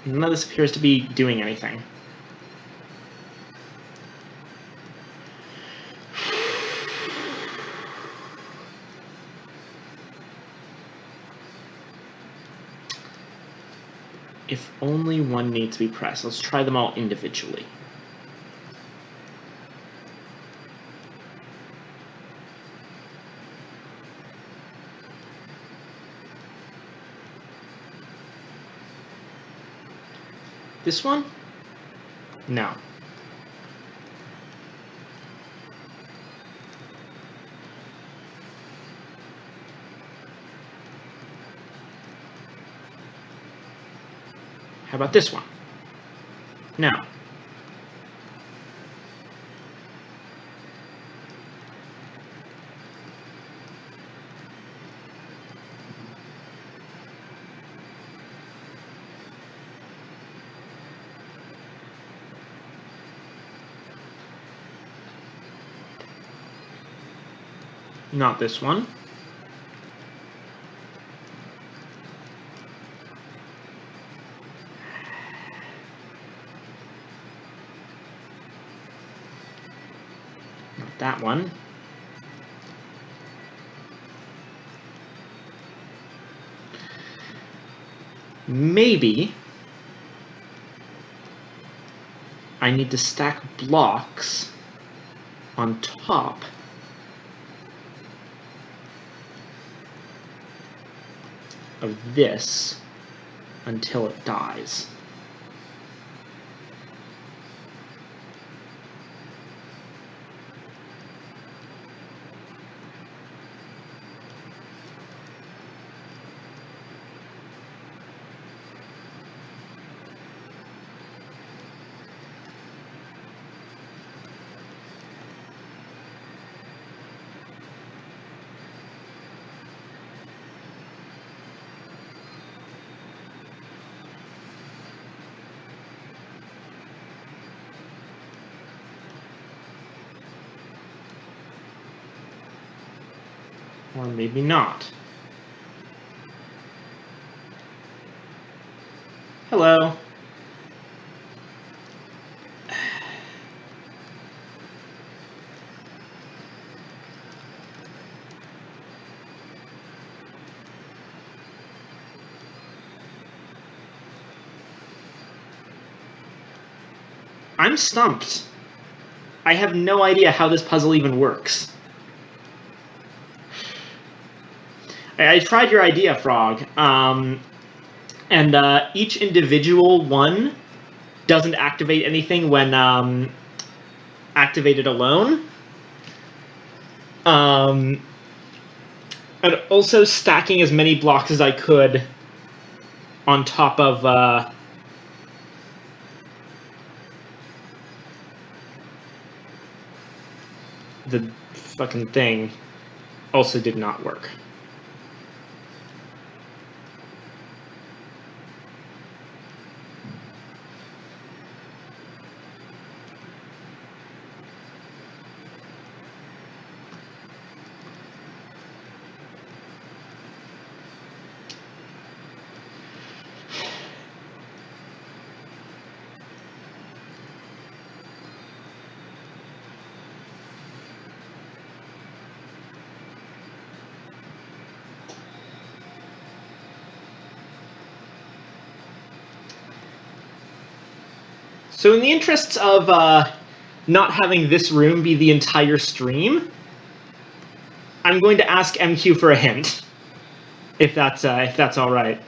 None of this appears to be doing anything. If only one needs to be pressed. Let's try them all individually. This one? No. How about this one? No. Not this one. Not that one. Maybe I need to stack blocks on top of this until it dies. Or maybe not. Hello. I'm stumped. I have no idea how this puzzle even works. I tried your idea, Frog, and each individual one doesn't activate anything when activated alone. And also stacking as many blocks as I could on top of the fucking thing also did not work. So in the interests of not having this room be the entire stream, I'm going to ask MQ for a hint, if that's all right.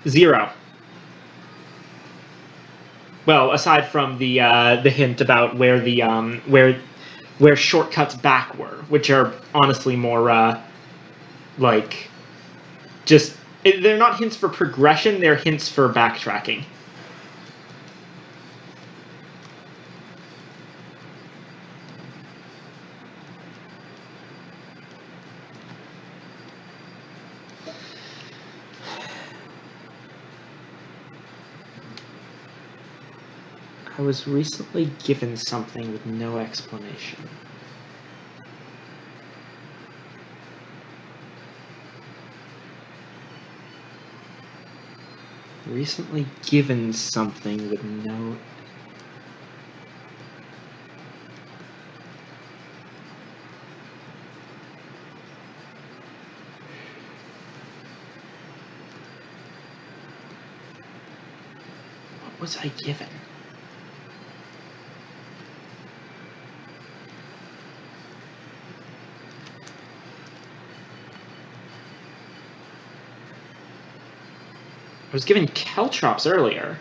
Zero. Well, aside from the hint about where the where shortcuts back were, which are honestly more like just they're not hints for progression; they're hints for backtracking. I was recently given something with no explanation. Recently given something with no... What was I given? I was given caltrops earlier.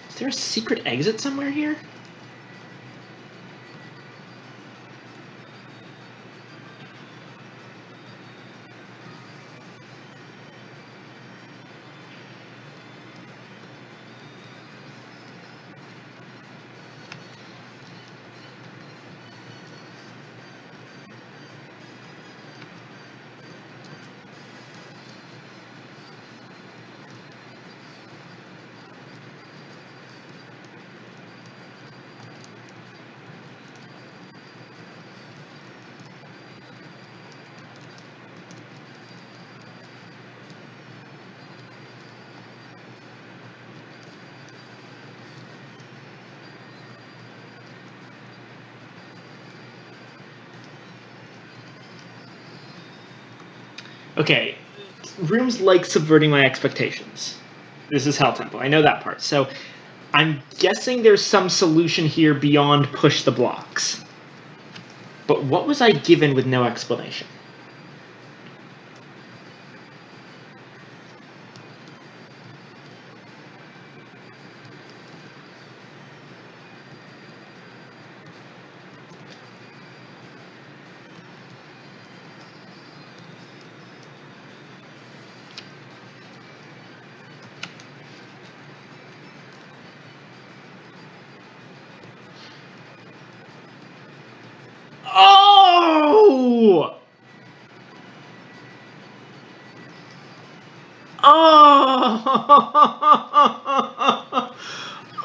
Is there a secret exit somewhere here? Okay, rooms like subverting my expectations. This is Hell Temple, I know that part. So I'm guessing there's some solution here beyond push the blocks. But what was I given with no explanation? Oh!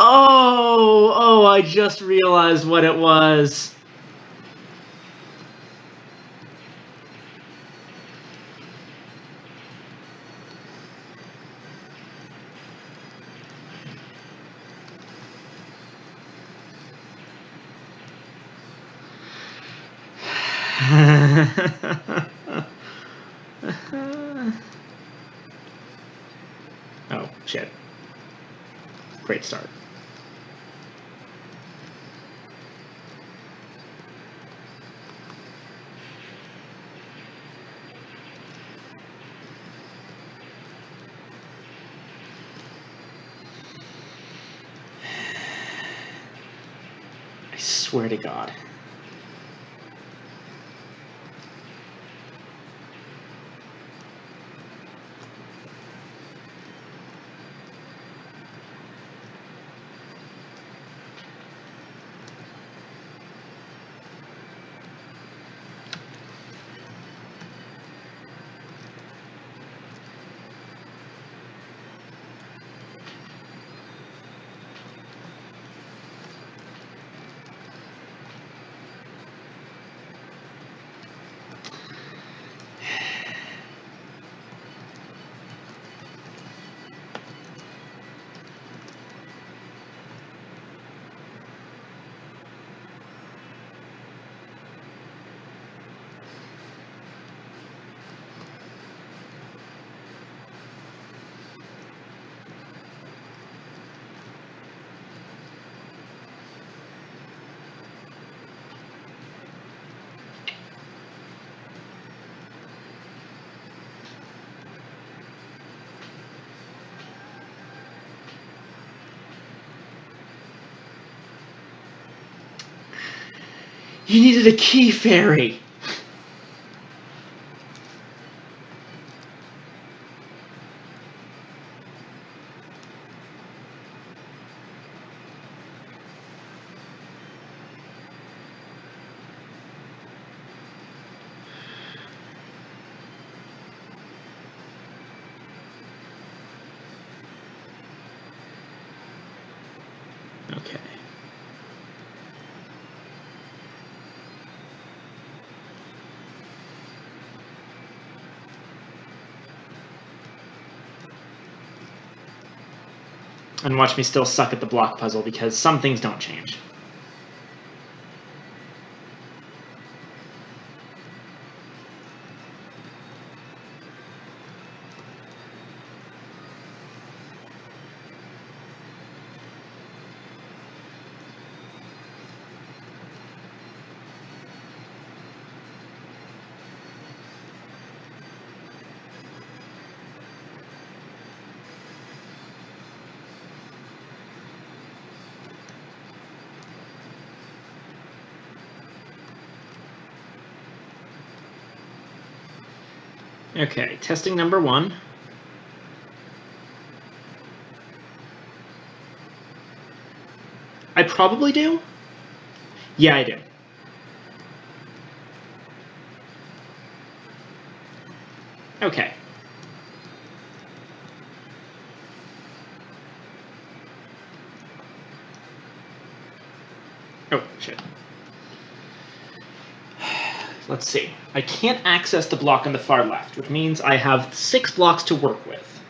Oh, I just realized what it was. Oh, shit. Great start. I swear to God. You needed a key fairy. Okay. And watch me still suck at the block puzzle because some things don't change. Okay, testing number 1. I probably do? Yeah, I do. Okay. Oh, shit. Let's see. I can't access the block on the far left, which means I have 6 blocks to work with.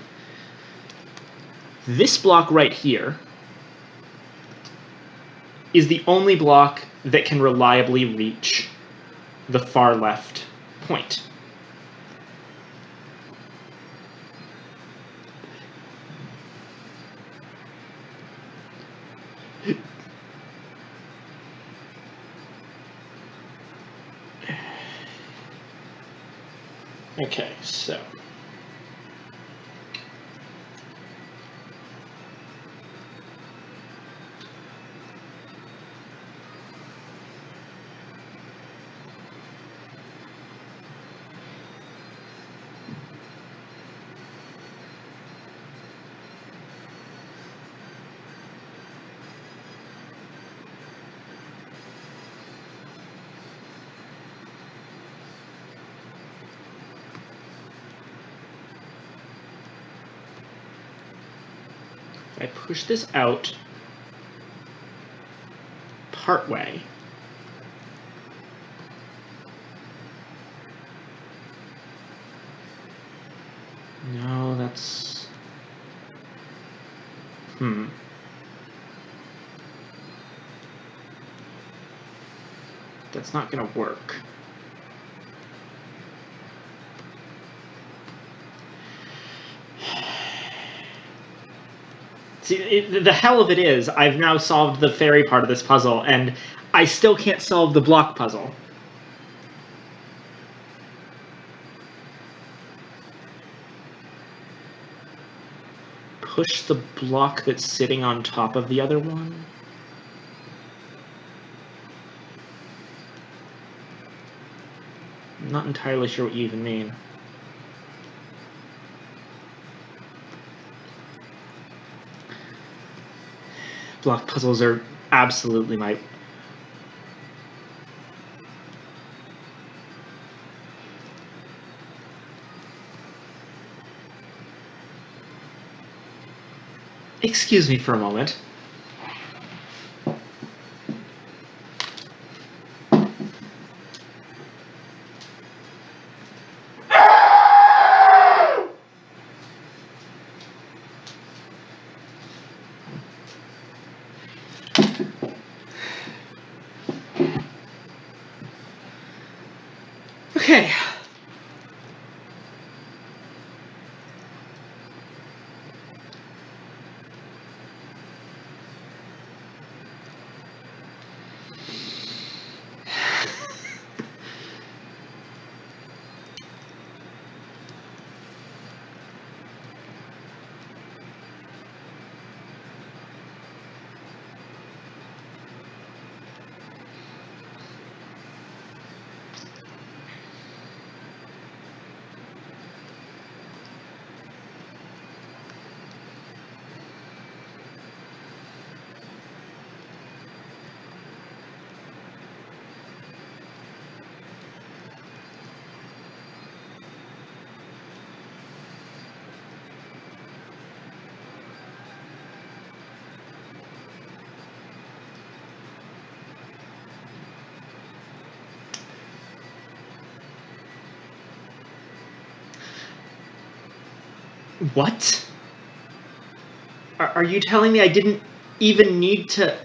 This block right here is the only block that can reliably reach the far left point. Okay, so I push this out partway. No, that's... That's not gonna work. See, the hell of it is, I've now solved the fairy part of this puzzle, and I still can't solve the block puzzle. Push the block that's sitting on top of the other one. I'm not entirely sure what you even mean. Block puzzles are absolutely my... Excuse me for a moment. Okay. What? Are you telling me I didn't even need to...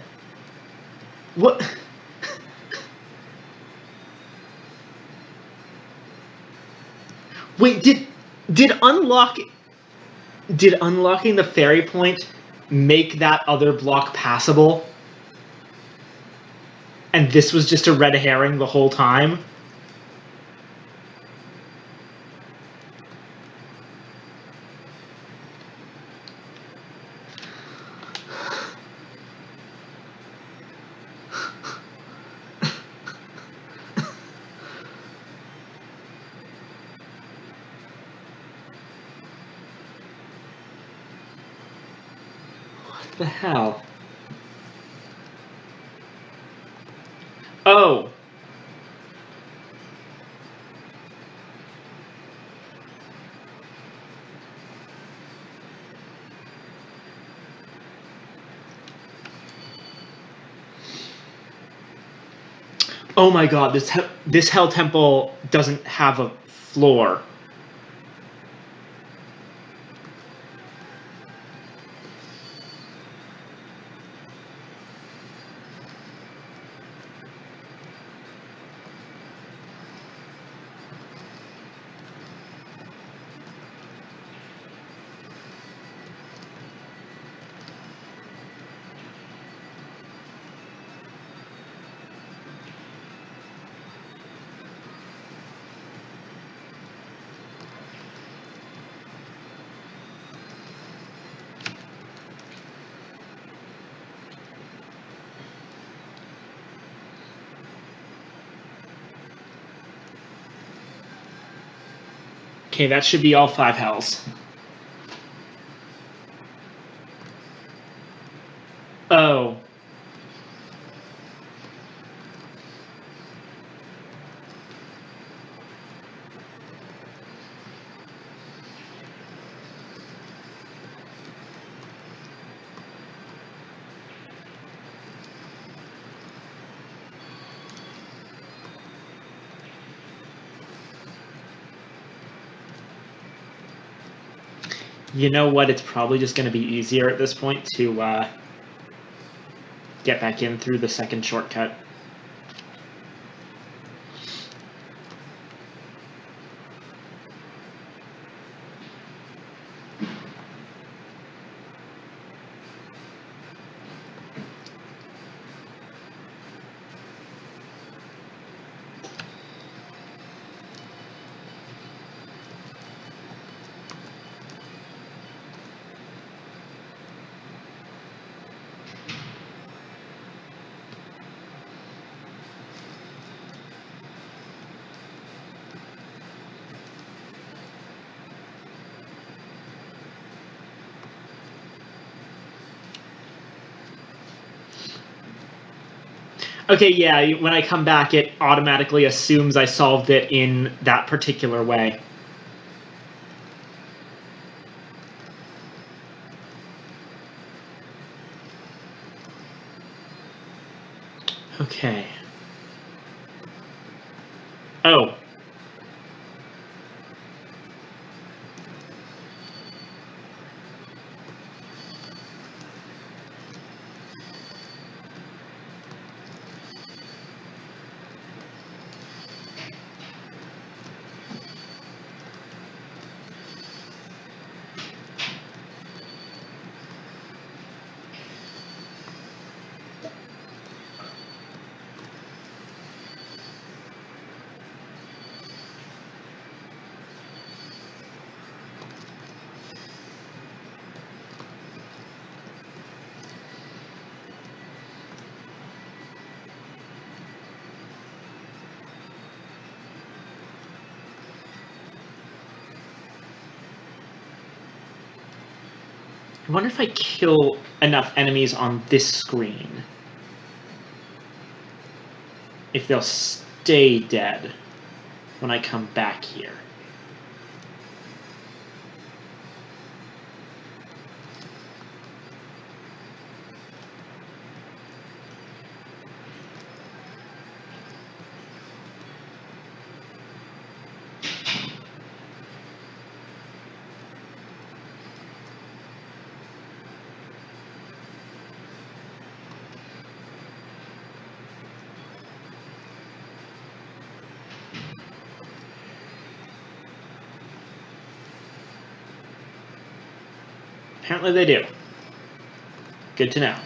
What? Wait, did unlocking the fairy point make that other block passable? And this was just a red herring the whole time? What the hell? Oh. Oh my god, this Hell Temple doesn't have a floor. Okay, that should be all 5 hells. Oh. You know what? It's probably just going to be easier at this point to get back in through the second shortcut. Okay, yeah, when I come back, it automatically assumes I solved it in that particular way. Okay. Oh. I wonder if I kill enough enemies on this screen, if they'll stay dead when I come back here. Apparently they do. Good to know.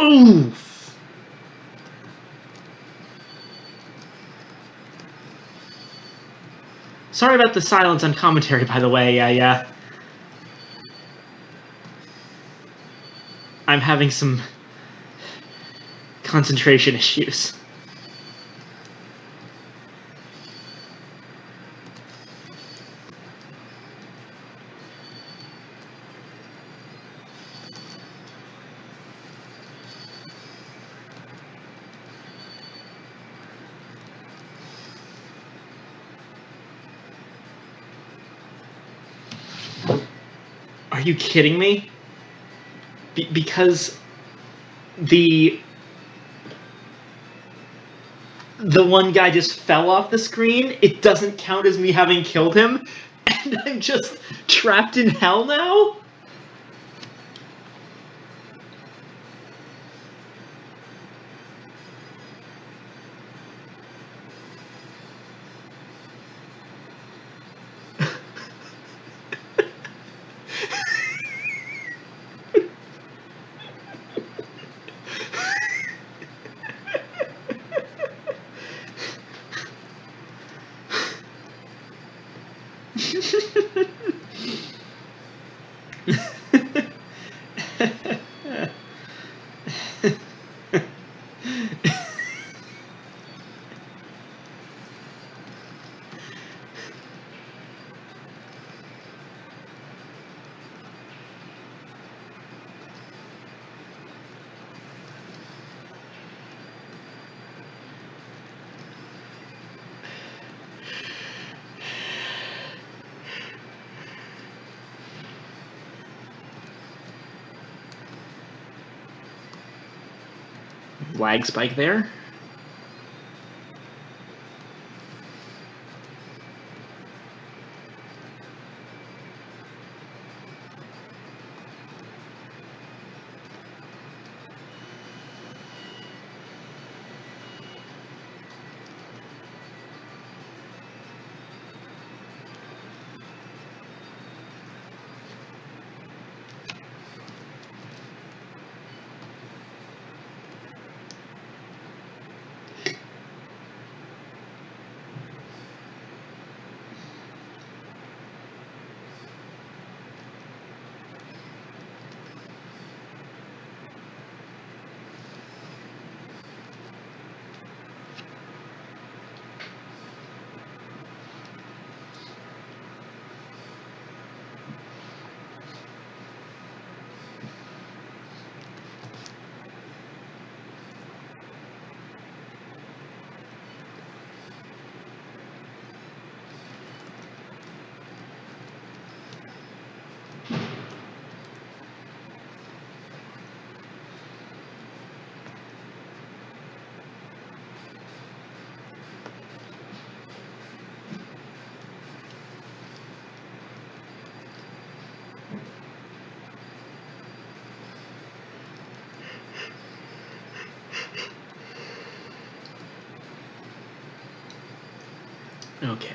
Oof! Sorry about the silence on commentary, by the way. I'm having some concentration issues. you kidding me? Because the one guy just fell off the screen, it doesn't count as me having killed him, and I'm just trapped in hell now? Lag spike there. Okay.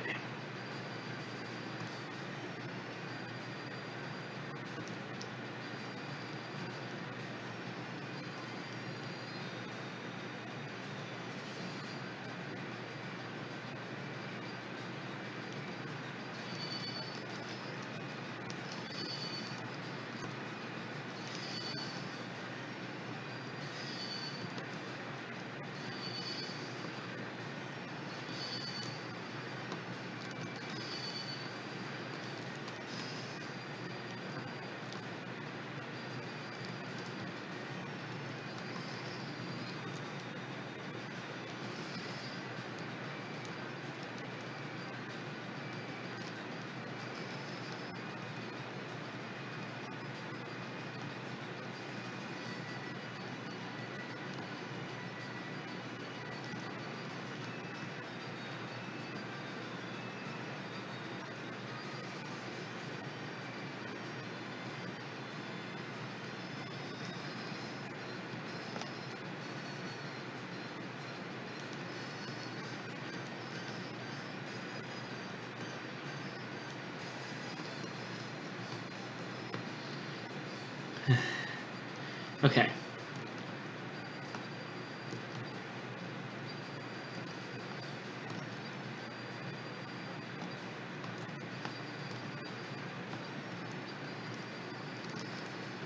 Okay.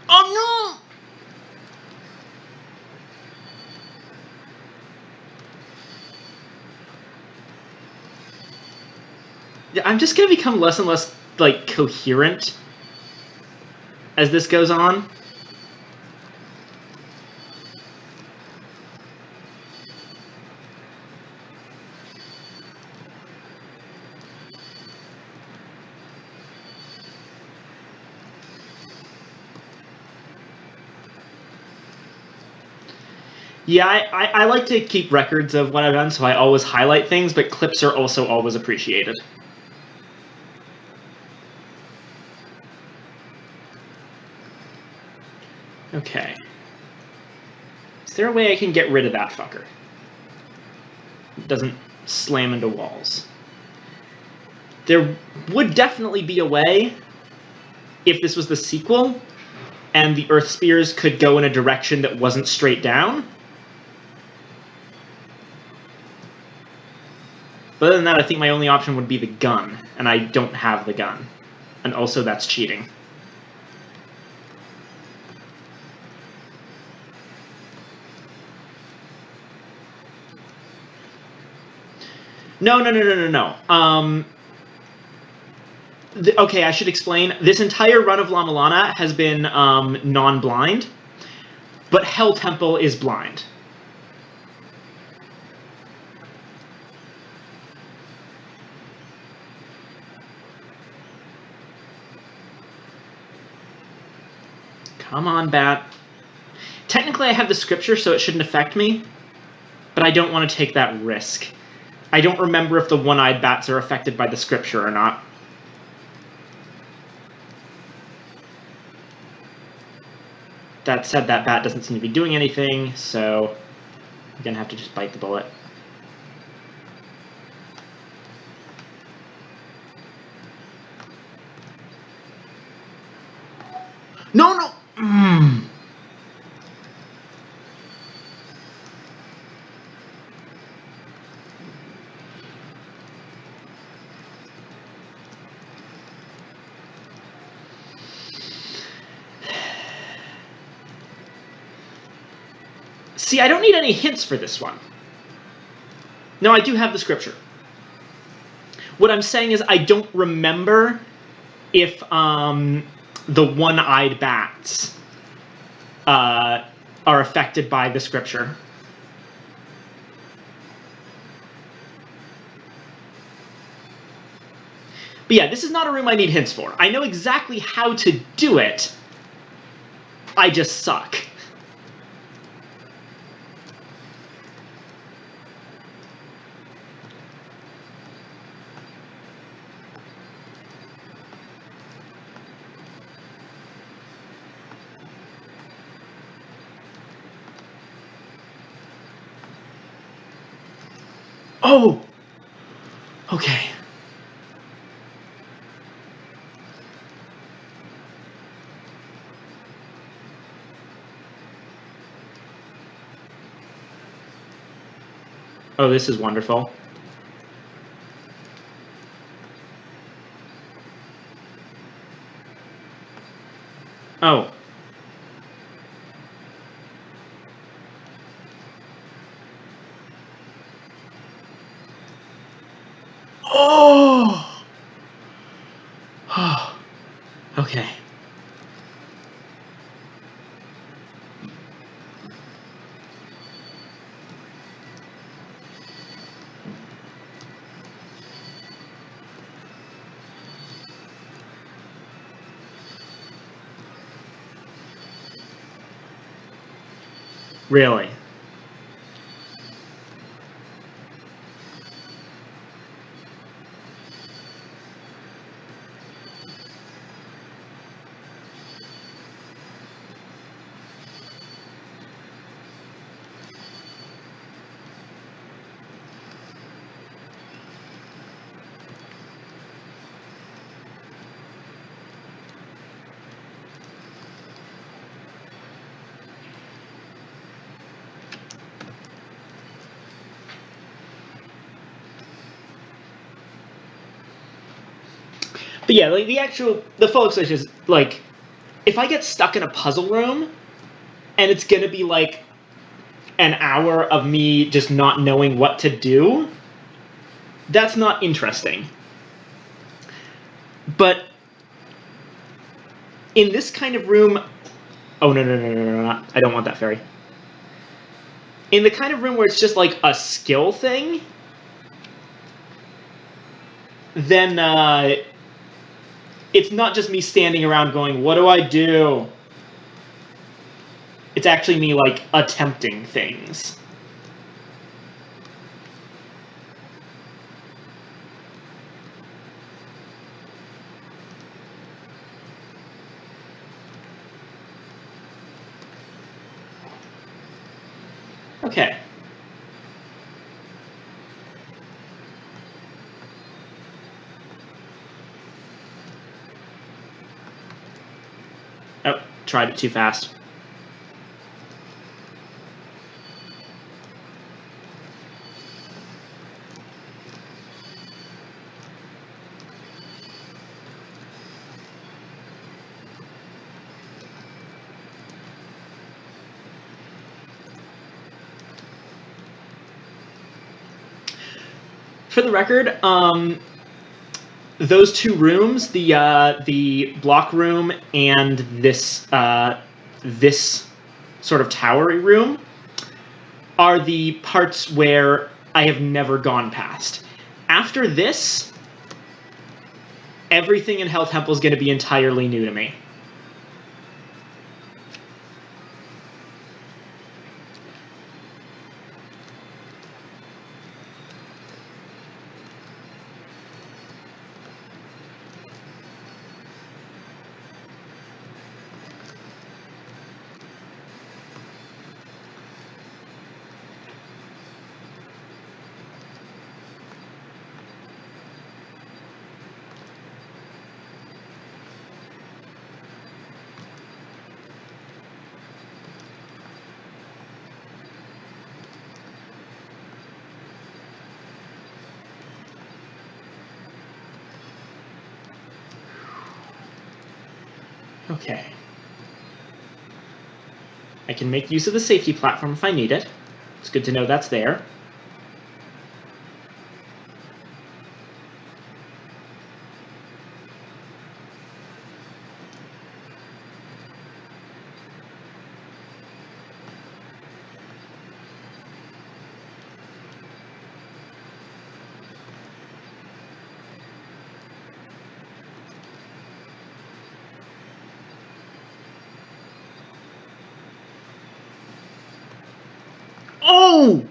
Oh no! Yeah, I'm just gonna become less and less, like, coherent as this goes on. Yeah, I like to keep records of what I've done, so I always highlight things, but clips are also always appreciated. Okay. Is there a way I can get rid of that fucker? It doesn't slam into walls. There would definitely be a way if this was the sequel and the Earth Spears could go in a direction that wasn't straight down. But other than that, I think my only option would be the gun, and I don't have the gun. And also, that's cheating. No. Okay, I should explain. This entire run of La Mulana has been non-blind, but Hell Temple is blind. Come on, Bat. Technically, I have the scripture, so it shouldn't affect me, but I don't want to take that risk. I don't remember if the one-eyed bats are affected by the scripture or not. That said, that bat doesn't seem to be doing anything, so I'm going to have to just bite the bullet. No! See, I don't need any hints for this one. No, I do have the scripture. What I'm saying is I don't remember if the one-eyed bats are affected by the scripture. But yeah, this is not a room I need hints for. I know exactly how to do it. I just suck. Oh! Okay. Oh, this is wonderful. Oh. Oh! Oh. Okay. Really? But yeah, like the full explanation is like, if I get stuck in a puzzle room, and it's gonna be like an hour of me just not knowing what to do, that's not interesting. But in this kind of room, oh no, I don't want that fairy. In the kind of room where it's just like a skill thing, then it's not just me standing around going, what do I do? It's actually me, like, attempting things. Okay. Oh, tried it too fast. For the record, those two rooms, the block room and this sort of towery room, are the parts where I have never gone past. After this, everything in Hell Temple is going to be entirely new to me. Okay. I can make use of the safety platform if I need it. It's good to know that's there. Oh!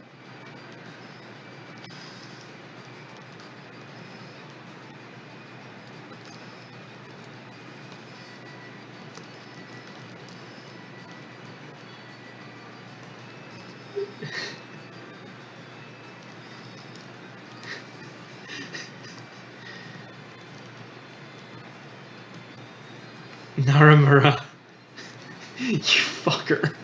Naramura. You fucker.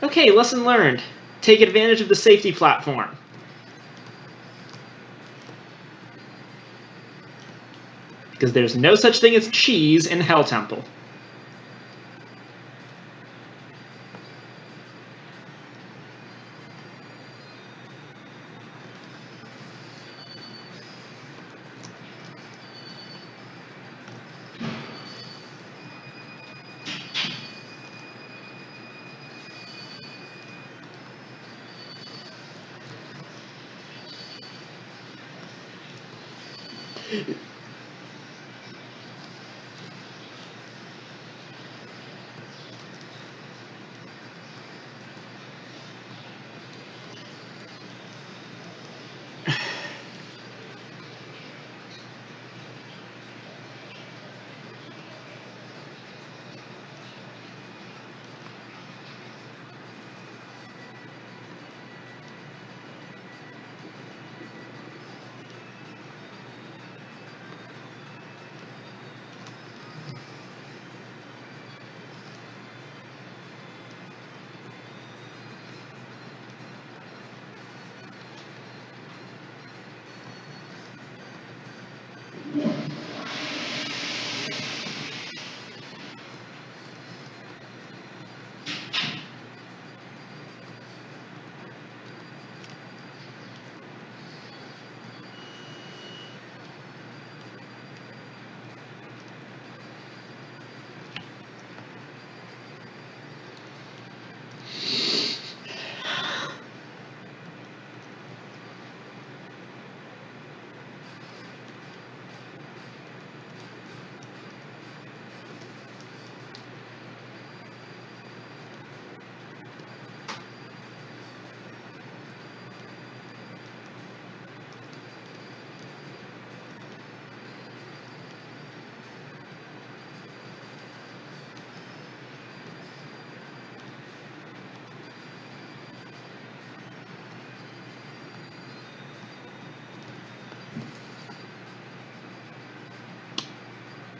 Okay, lesson learned. Take advantage of the safety platform. Because there's no such thing as cheese in Hell Temple.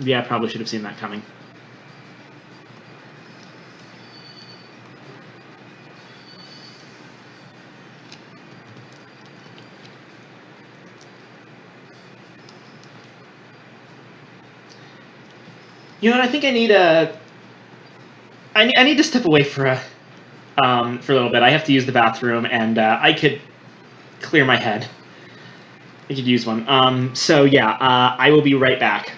Yeah, I probably should have seen that coming. You know what? I think I need a. I need to step away for a little bit. I have to use the bathroom, and I could clear my head. I could use one. So yeah, I will be right back.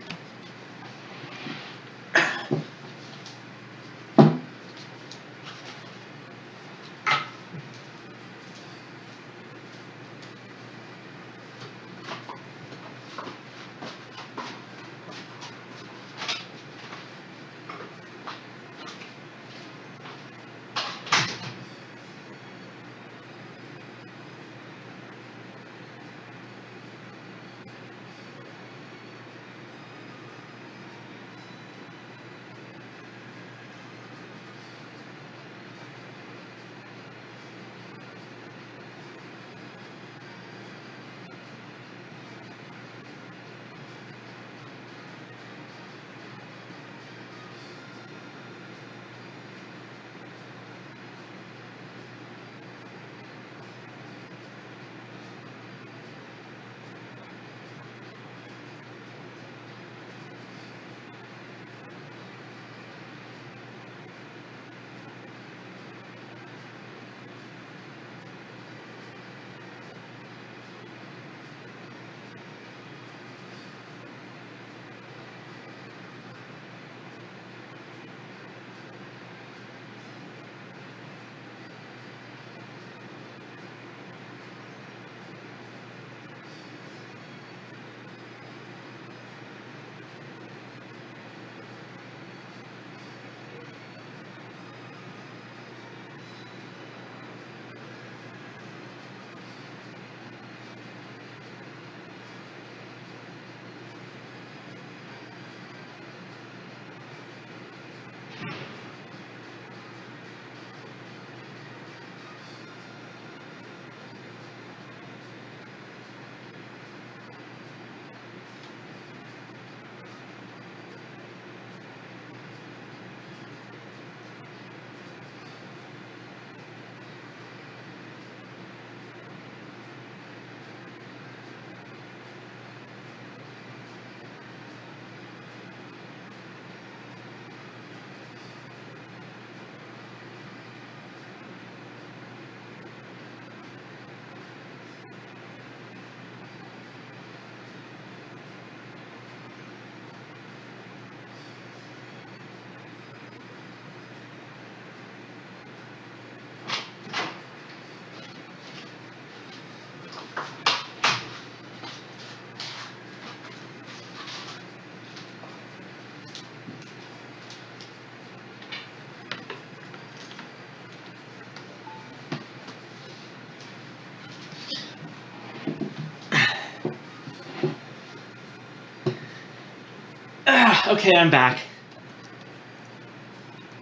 Okay, I'm back.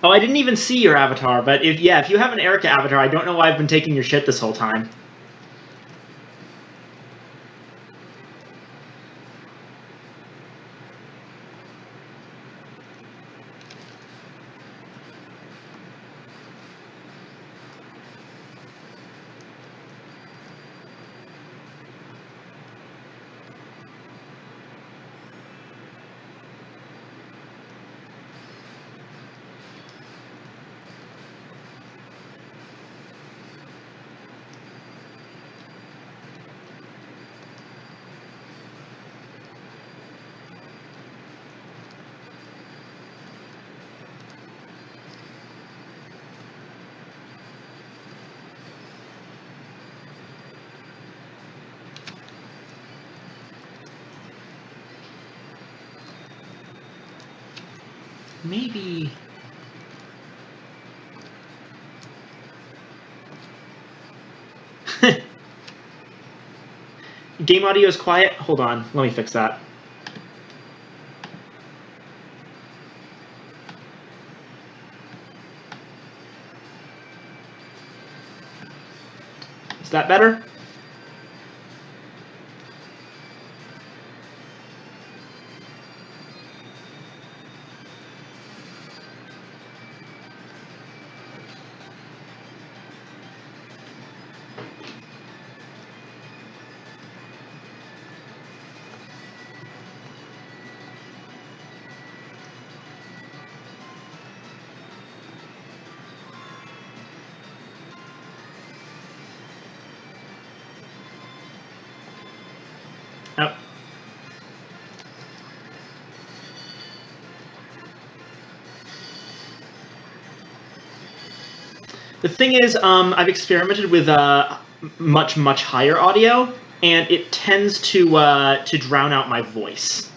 Oh, I didn't even see your avatar, but if you have an Erica avatar, I don't know why I've been taking your shit this whole time. Maybe. Game audio is quiet. Hold on, let me fix that. Is that better? The thing is, I've experimented with much higher audio, and it tends to drown out my voice.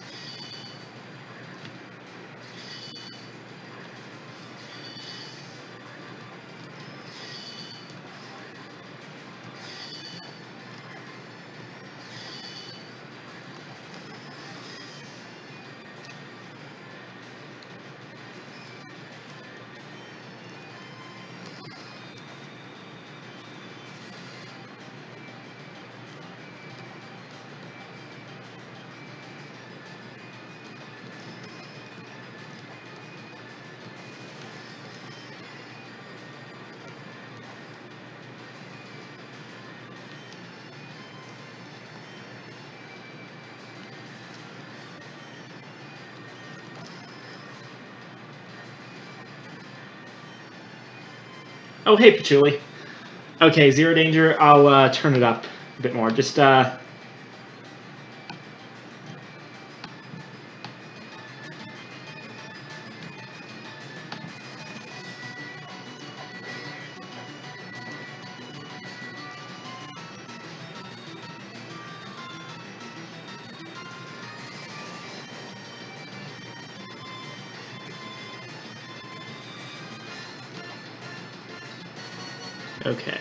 Oh, hey, Patchouli. Okay, Zero Danger, I'll turn it up a bit more. Just, okay.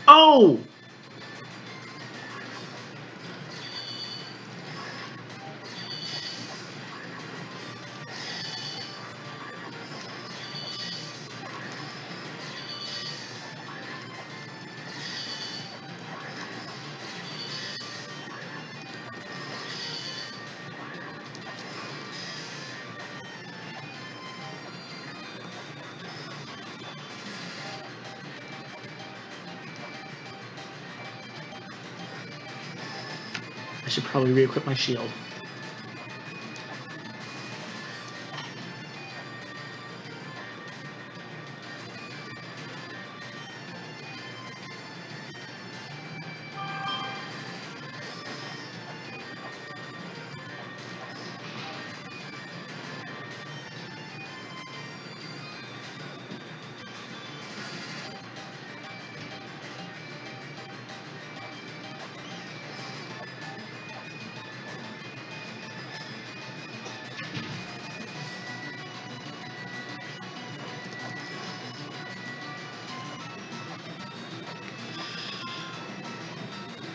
Oh! I should probably re-equip my shield.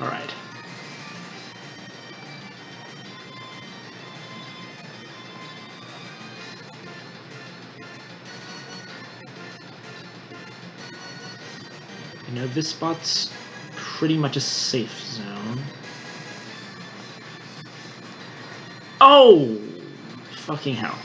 Alright. You know, this spot's pretty much a safe zone. Oh! Fucking hell.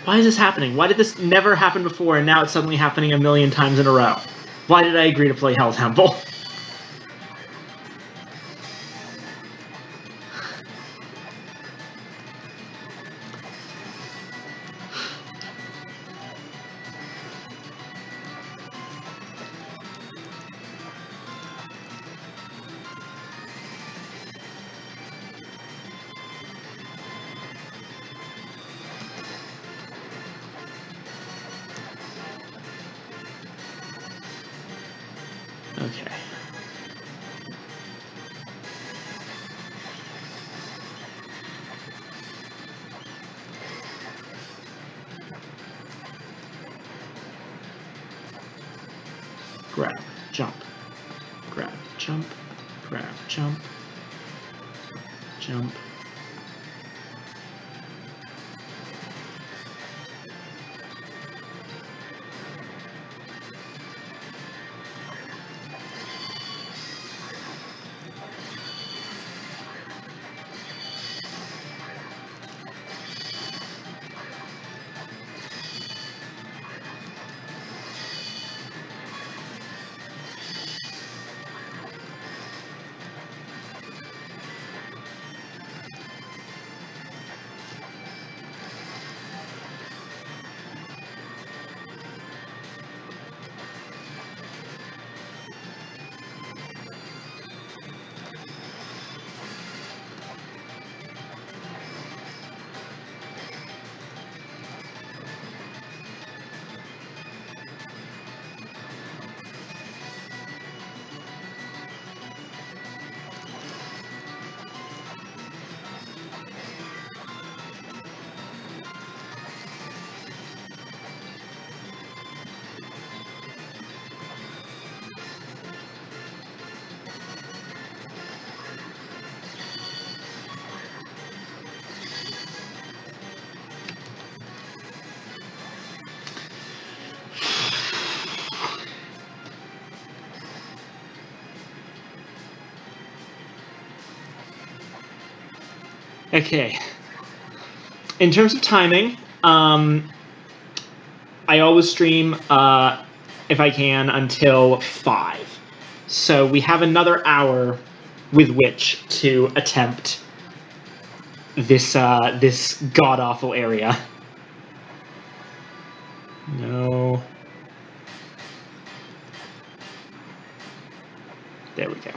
Why is this happening? Why did this never happen before and now it's suddenly happening a million times in a row? Why did I agree to play Hell Temple? Okay. grab, jump, grab, jump, grab, jump, jump. Okay. In terms of timing, I always stream, if I can, until 5. So we have another hour with which to attempt this god-awful area. No. There we go.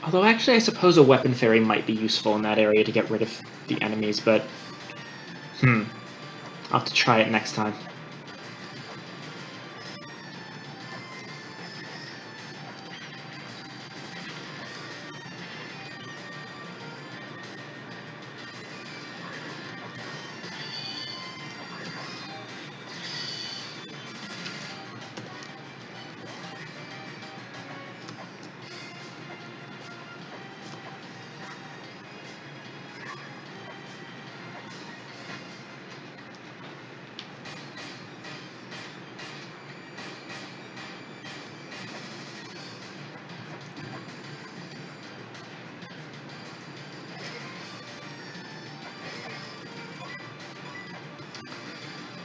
Although, actually, I suppose a weapon fairy might be useful in that area to get rid of the enemies, but... I'll have to try it next time.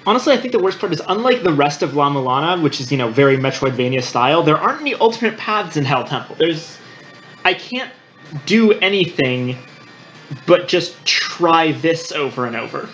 Honestly, I think the worst part is, unlike the rest of La Mulana, which is, very Metroidvania style, there aren't any alternate paths in Hell Temple. I can't do anything but just try this over and over.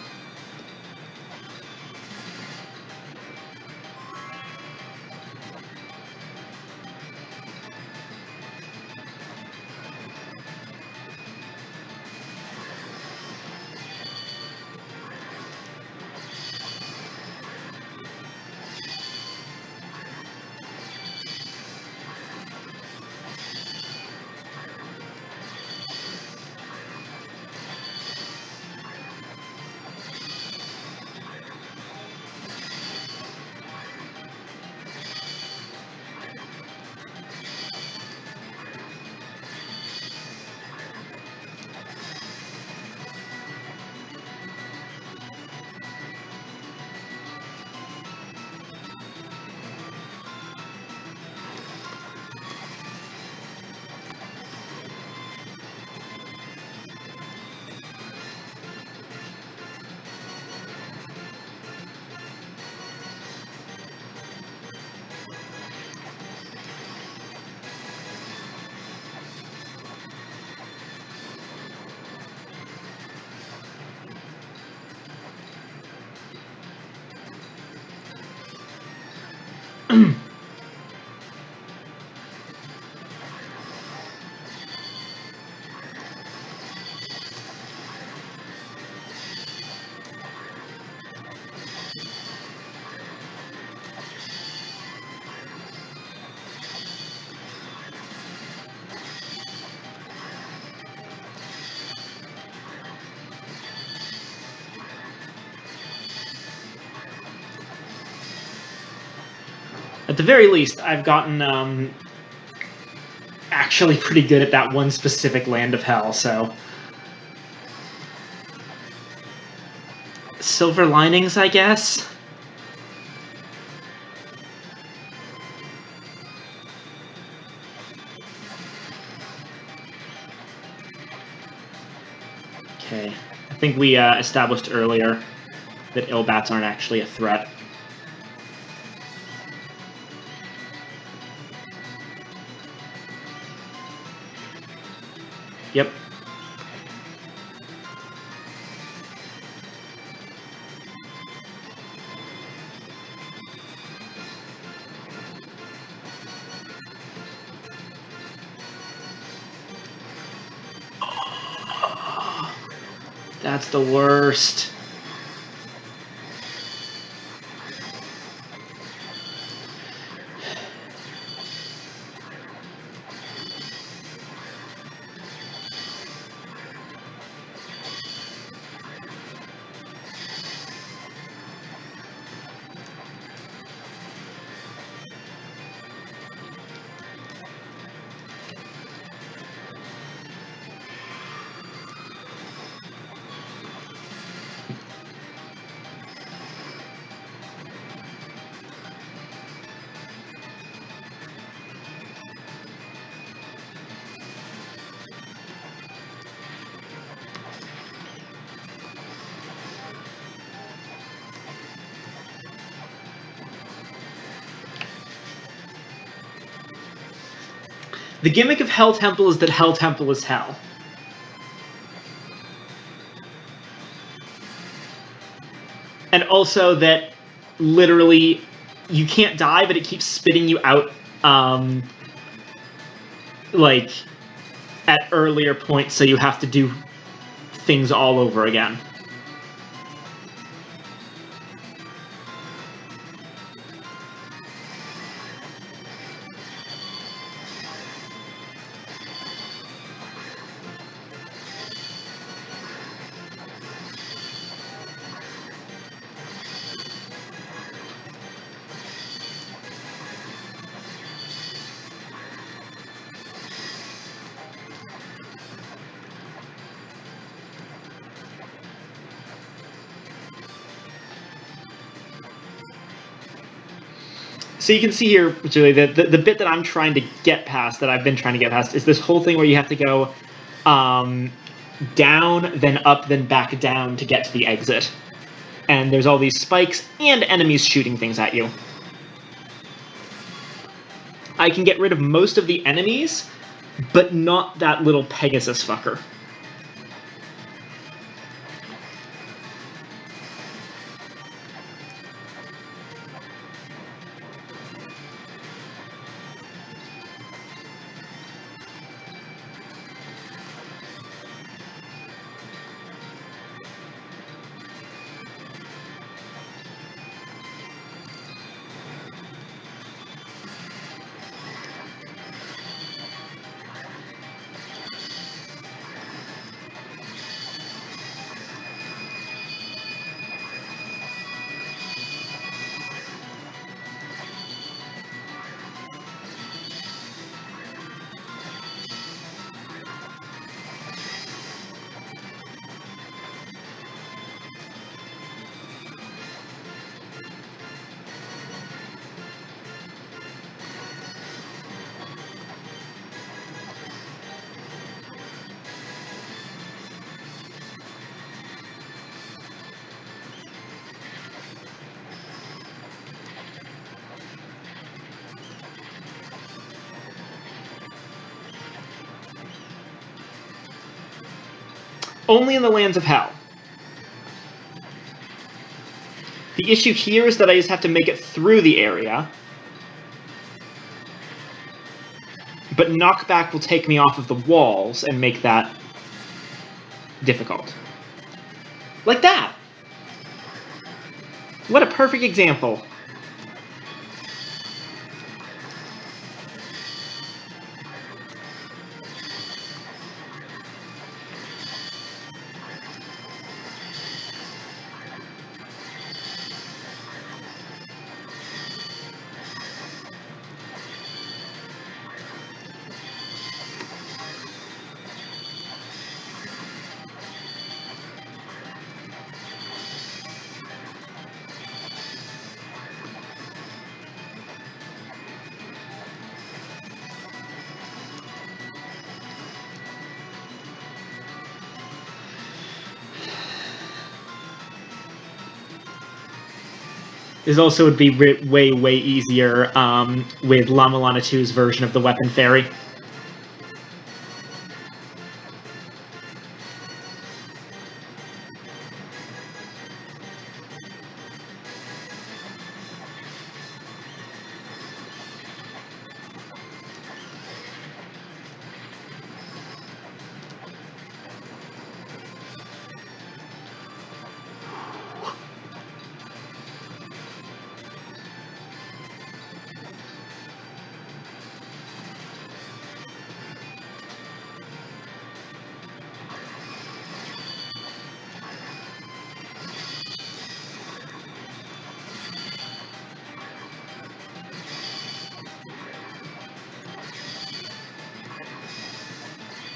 At the very least, I've gotten actually pretty good at that one specific land of hell, so... Silver linings, I guess? Okay. I think we established earlier that Illbats aren't actually a threat. Yep. That's the worst. The gimmick of Hell Temple is that Hell Temple is hell. And also that literally you can't die, but it keeps spitting you out like at earlier points, so you have to do things all over again. So you can see here, Julie, the bit that I'm trying to get past, that I've been trying to get past, is this whole thing where you have to go down, then up, then back down to get to the exit. And there's all these spikes and enemies shooting things at you. I can get rid of most of the enemies, but not that little Pegasus fucker. Only in the lands of hell. The issue here is that I just have to make it through the area, but knockback will take me off of the walls and make that difficult. Like that! What a perfect example. This also would be way easier with La Mulana 2's version of the Weapon Fairy.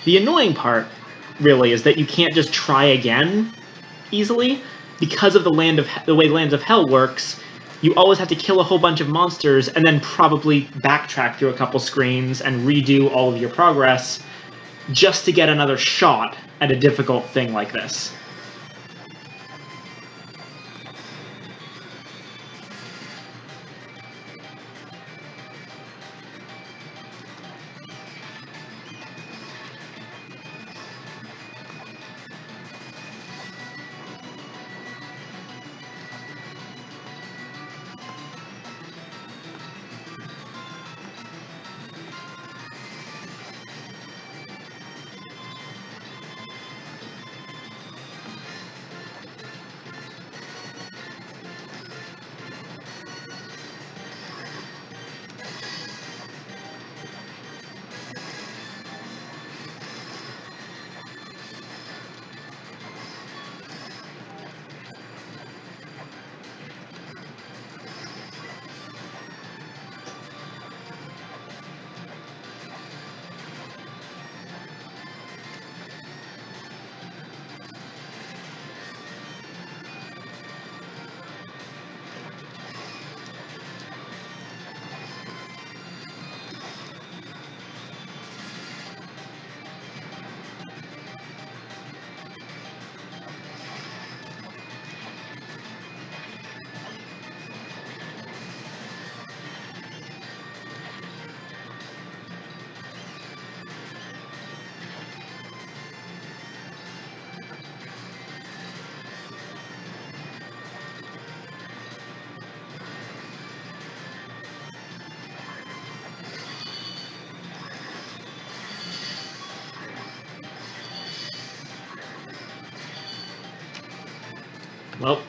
The annoying part, really, is that you can't just try again easily because of the way Lands of Hell works. You always have to kill a whole bunch of monsters and then probably backtrack through a couple screens and redo all of your progress just to get another shot at a difficult thing like this. Well,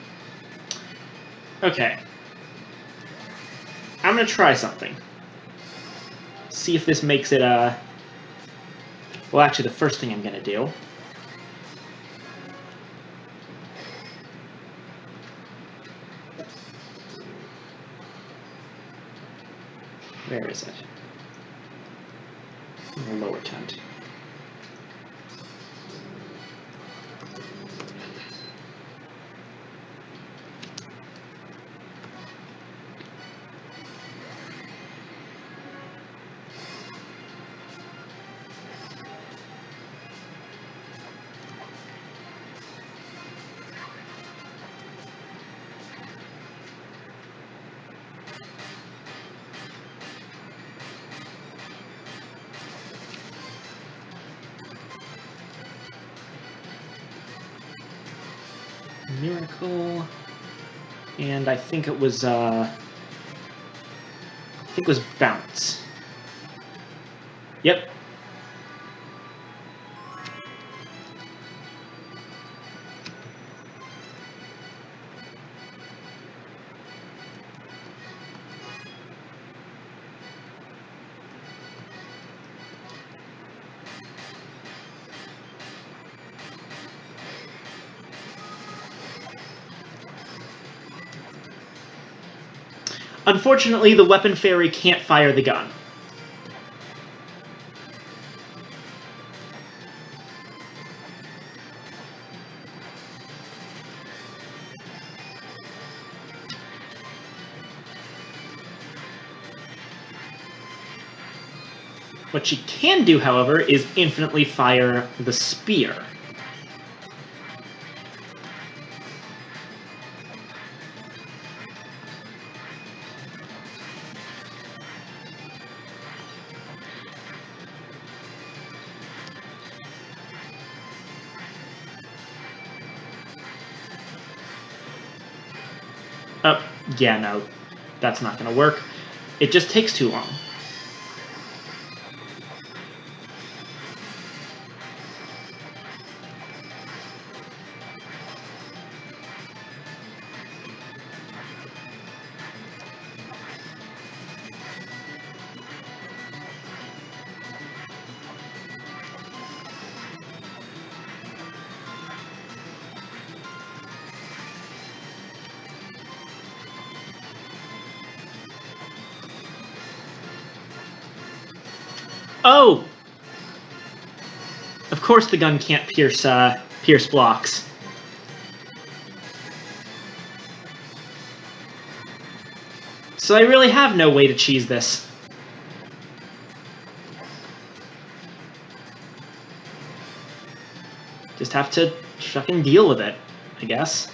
okay. I'm gonna try something. See if this makes it well, actually, the first thing I'm gonna do. Where is it? In the lower tent. Miracle, and I think it was bounce. Yep. Unfortunately, the Weapon Fairy can't fire the gun. What she can do, however, is infinitely fire the spear. Yeah, no, that's not going to work. It just takes too long. Oh! Of course the gun can't pierce blocks. So I really have no way to cheese this. Just have to fucking deal with it, I guess.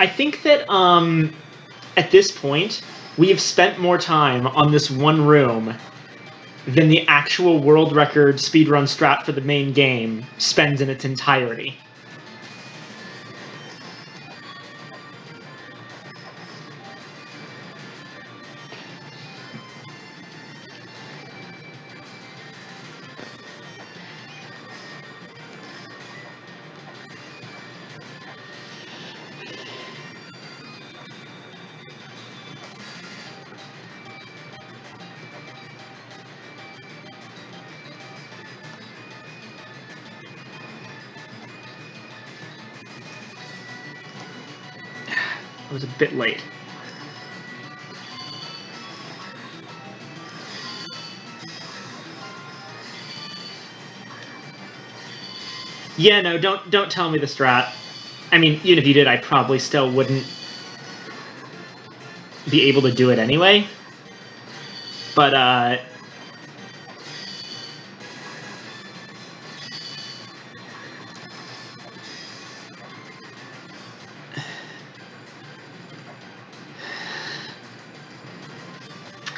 I think that at this point, we have spent more time on this one room than the actual world record speedrun strat for the main game spends in its entirety. I was a bit late. Yeah, no, don't tell me the strat. I mean, even if you did, I probably still wouldn't be able to do it anyway. But,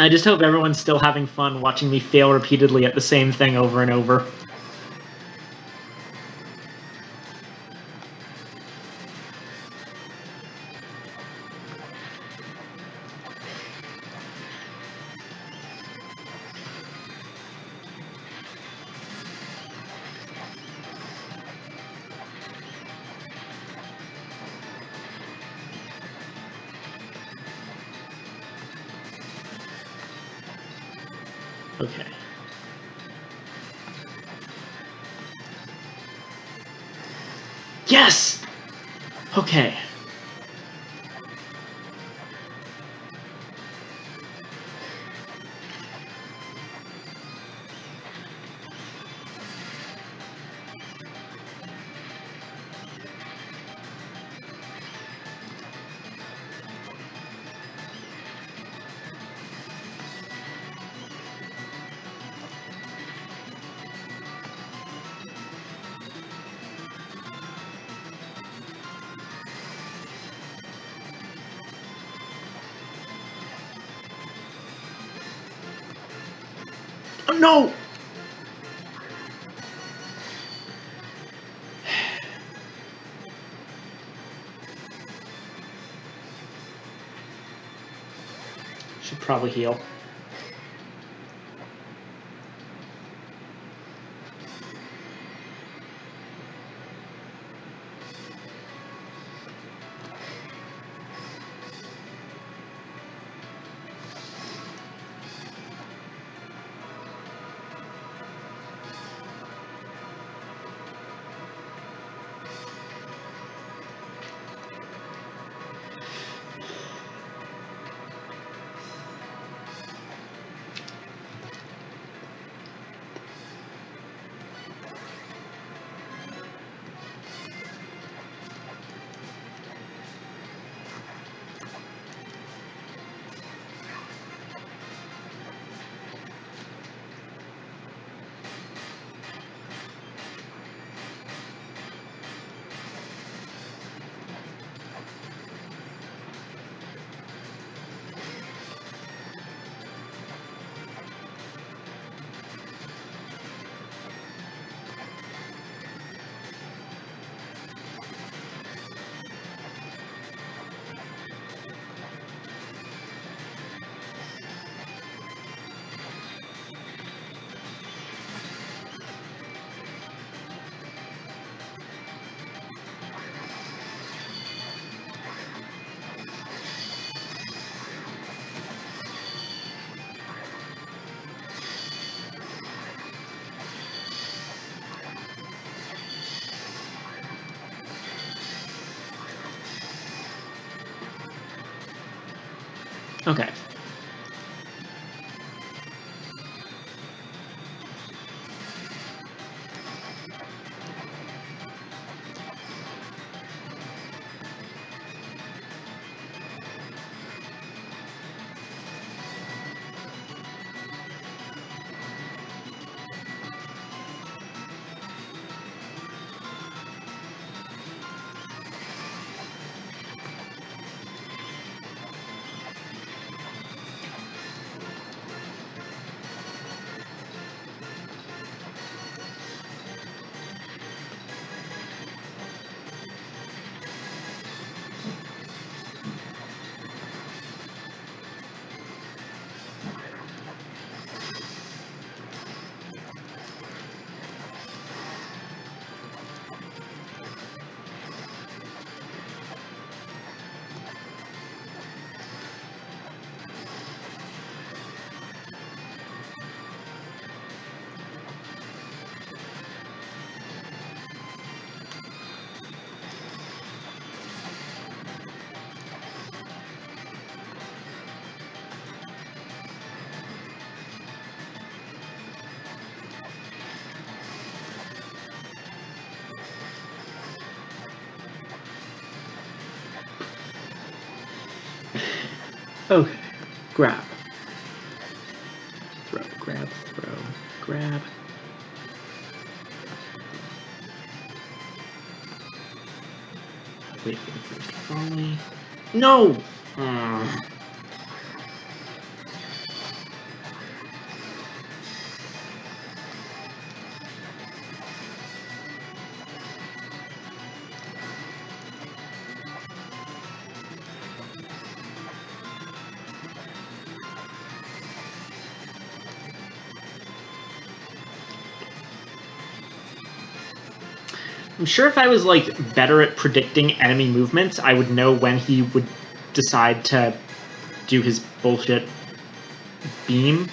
I just hope everyone's still having fun watching me fail repeatedly at the same thing over and over. Okay. Yes! Okay. Oh, no! Should probably heal. Okay. Okay. Grab. Throw, grab, throw, grab. Wait for the first volley. No! I'm sure if I was, like, better at predicting enemy movements, I would know when he would decide to do his bullshit beam.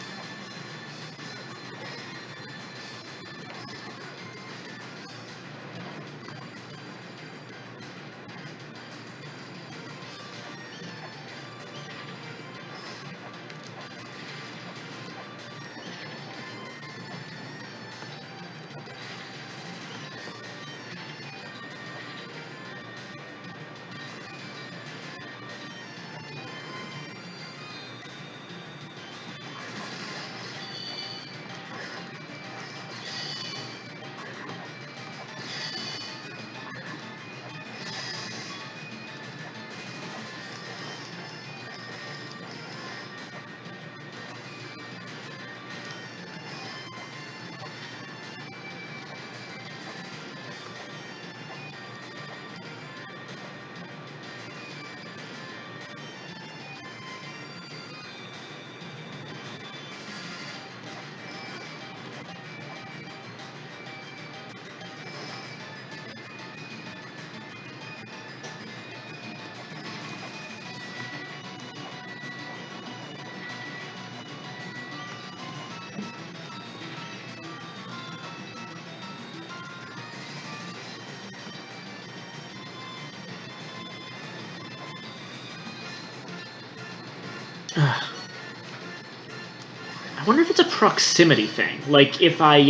I wonder if it's a proximity thing. Like, if I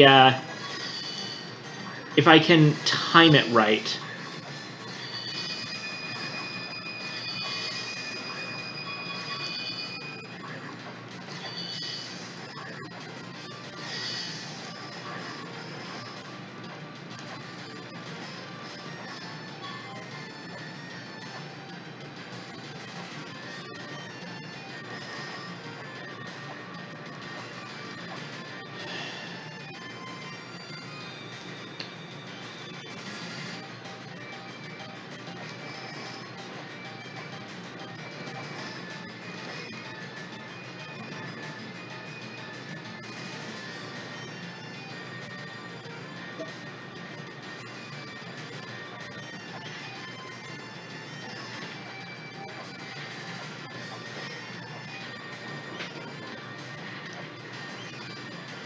can time it right.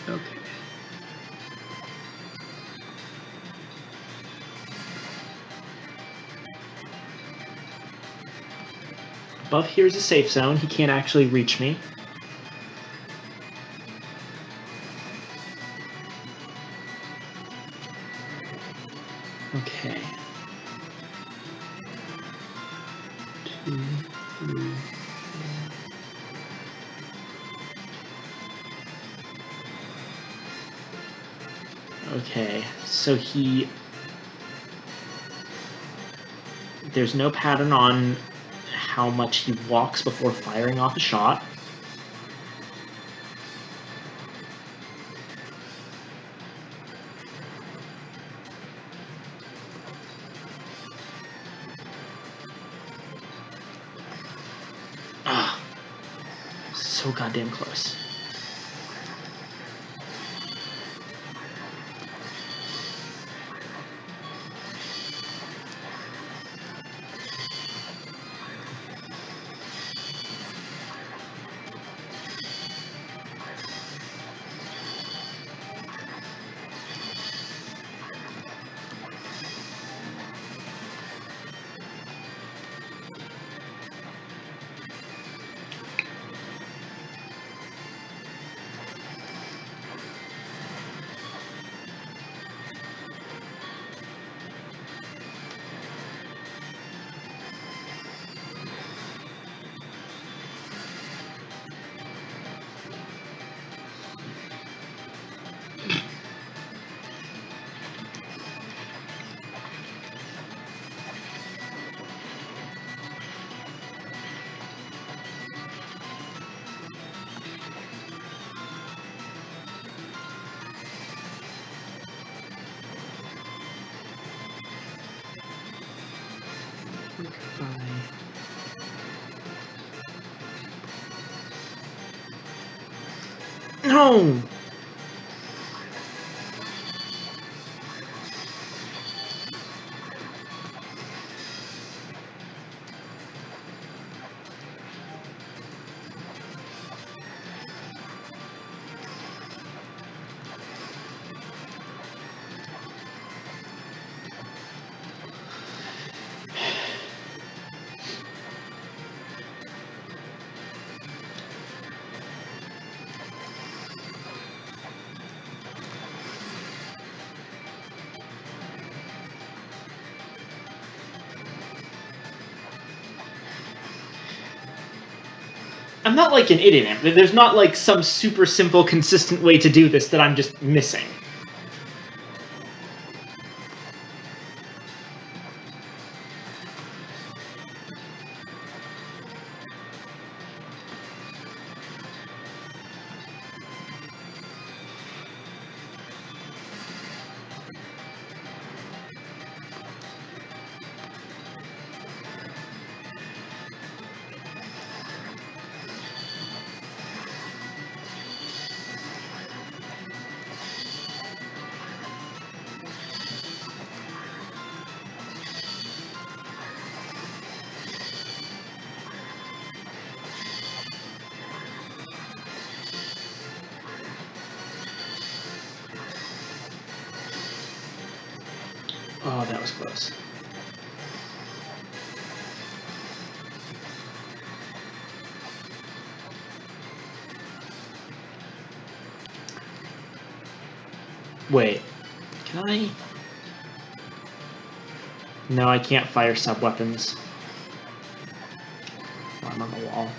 Okay. Above here is a safe zone. He can't actually reach me. Okay. 2, 3. Okay, so there's no pattern on how much he walks before firing off a shot. Ah, so goddamn close. No! I'm not like an idiot. There's not like some super simple, consistent way to do this that I'm just missing. Oh, that was close. Wait, can I? No, I can't fire sub-weapons. Oh, I'm on the wall.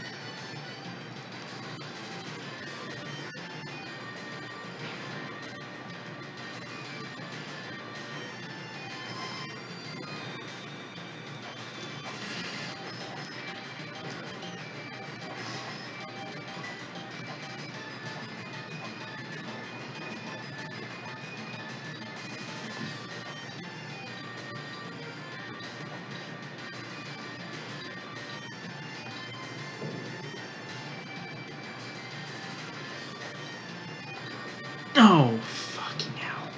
Oh, fucking hell.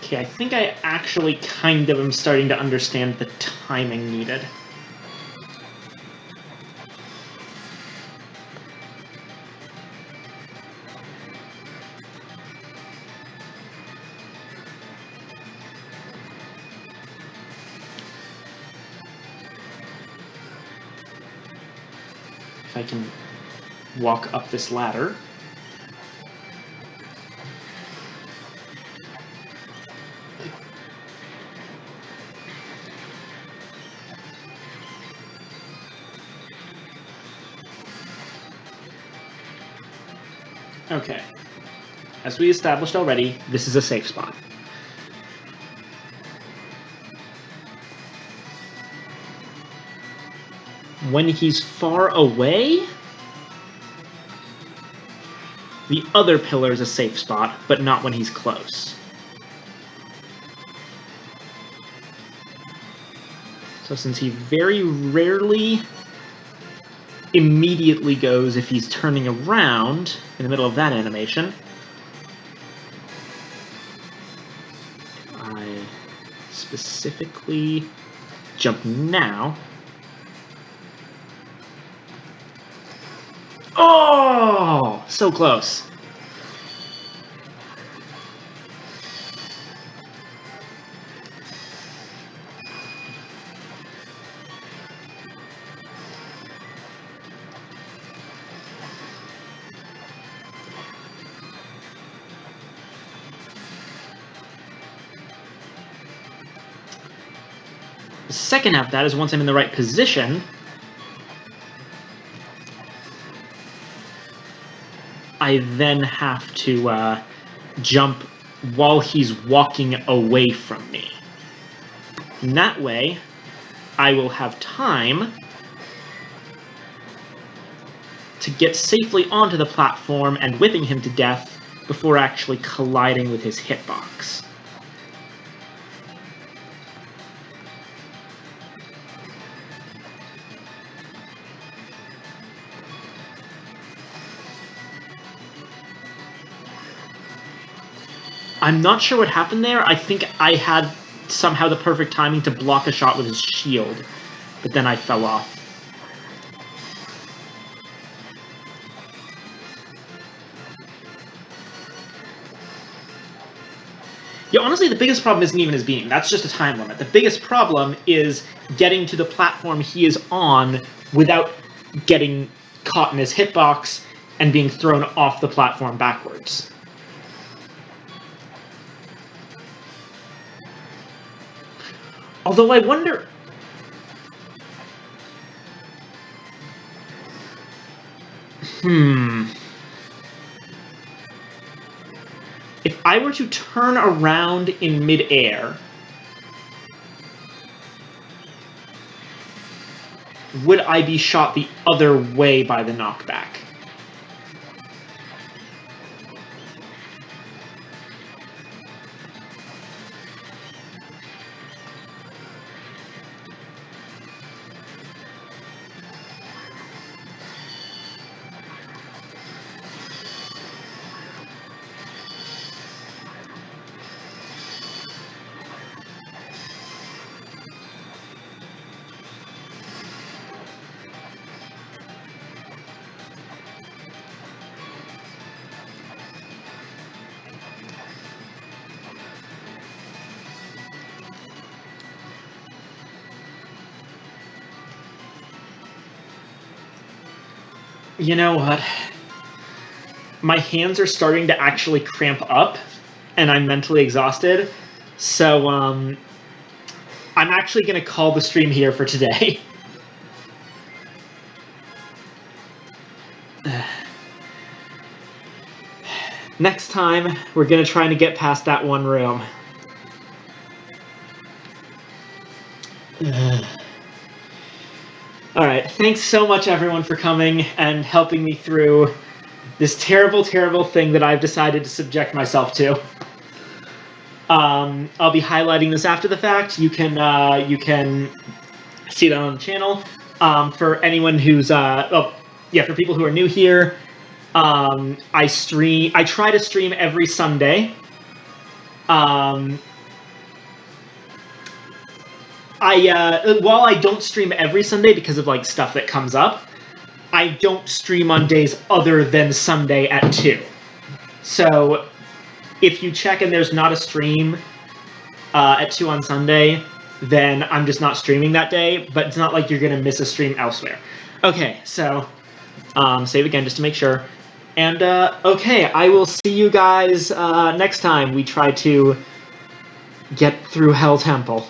Okay, I think I actually kind of am starting to understand the timing needed. If I can walk up this ladder. Okay. As we established already, this is a safe spot. When he's far away, the other pillar is a safe spot, but not when he's close. So since he very rarely immediately goes if he's turning around in the middle of that animation, I specifically jump now. Oh, so close. The second half of that is once I'm in the right position, I then have to jump while he's walking away from me. And that way, I will have time to get safely onto the platform and whipping him to death before actually colliding with his hitbox. I'm not sure what happened there. I think I had somehow the perfect timing to block a shot with his shield, but then I fell off. Yeah, honestly, the biggest problem isn't even his beam. That's just a time limit. The biggest problem is getting to the platform he is on without getting caught in his hitbox and being thrown off the platform backwards. Although I wonder... If I were to turn around in midair, would I be shot the other way by the knockback? You know what? My hands are starting to actually cramp up, and I'm mentally exhausted. So, I'm actually going to call the stream here for today. Next time, we're going to try to get past that one room. Alright, thanks so much everyone for coming and helping me through this terrible, terrible thing that I've decided to subject myself to. I'll be highlighting this after the fact. You can see that on the channel. For anyone who's for people who are new here, I try to stream every Sunday. while I don't stream every Sunday because of like stuff that comes up, I don't stream on days other than Sunday at 2. So if you check and there's not a stream at 2 on Sunday, then I'm just not streaming that day, but it's not like you're going to miss a stream elsewhere. Okay, so save again just to make sure. And okay, I will see you guys next time we try to get through Hell Temple.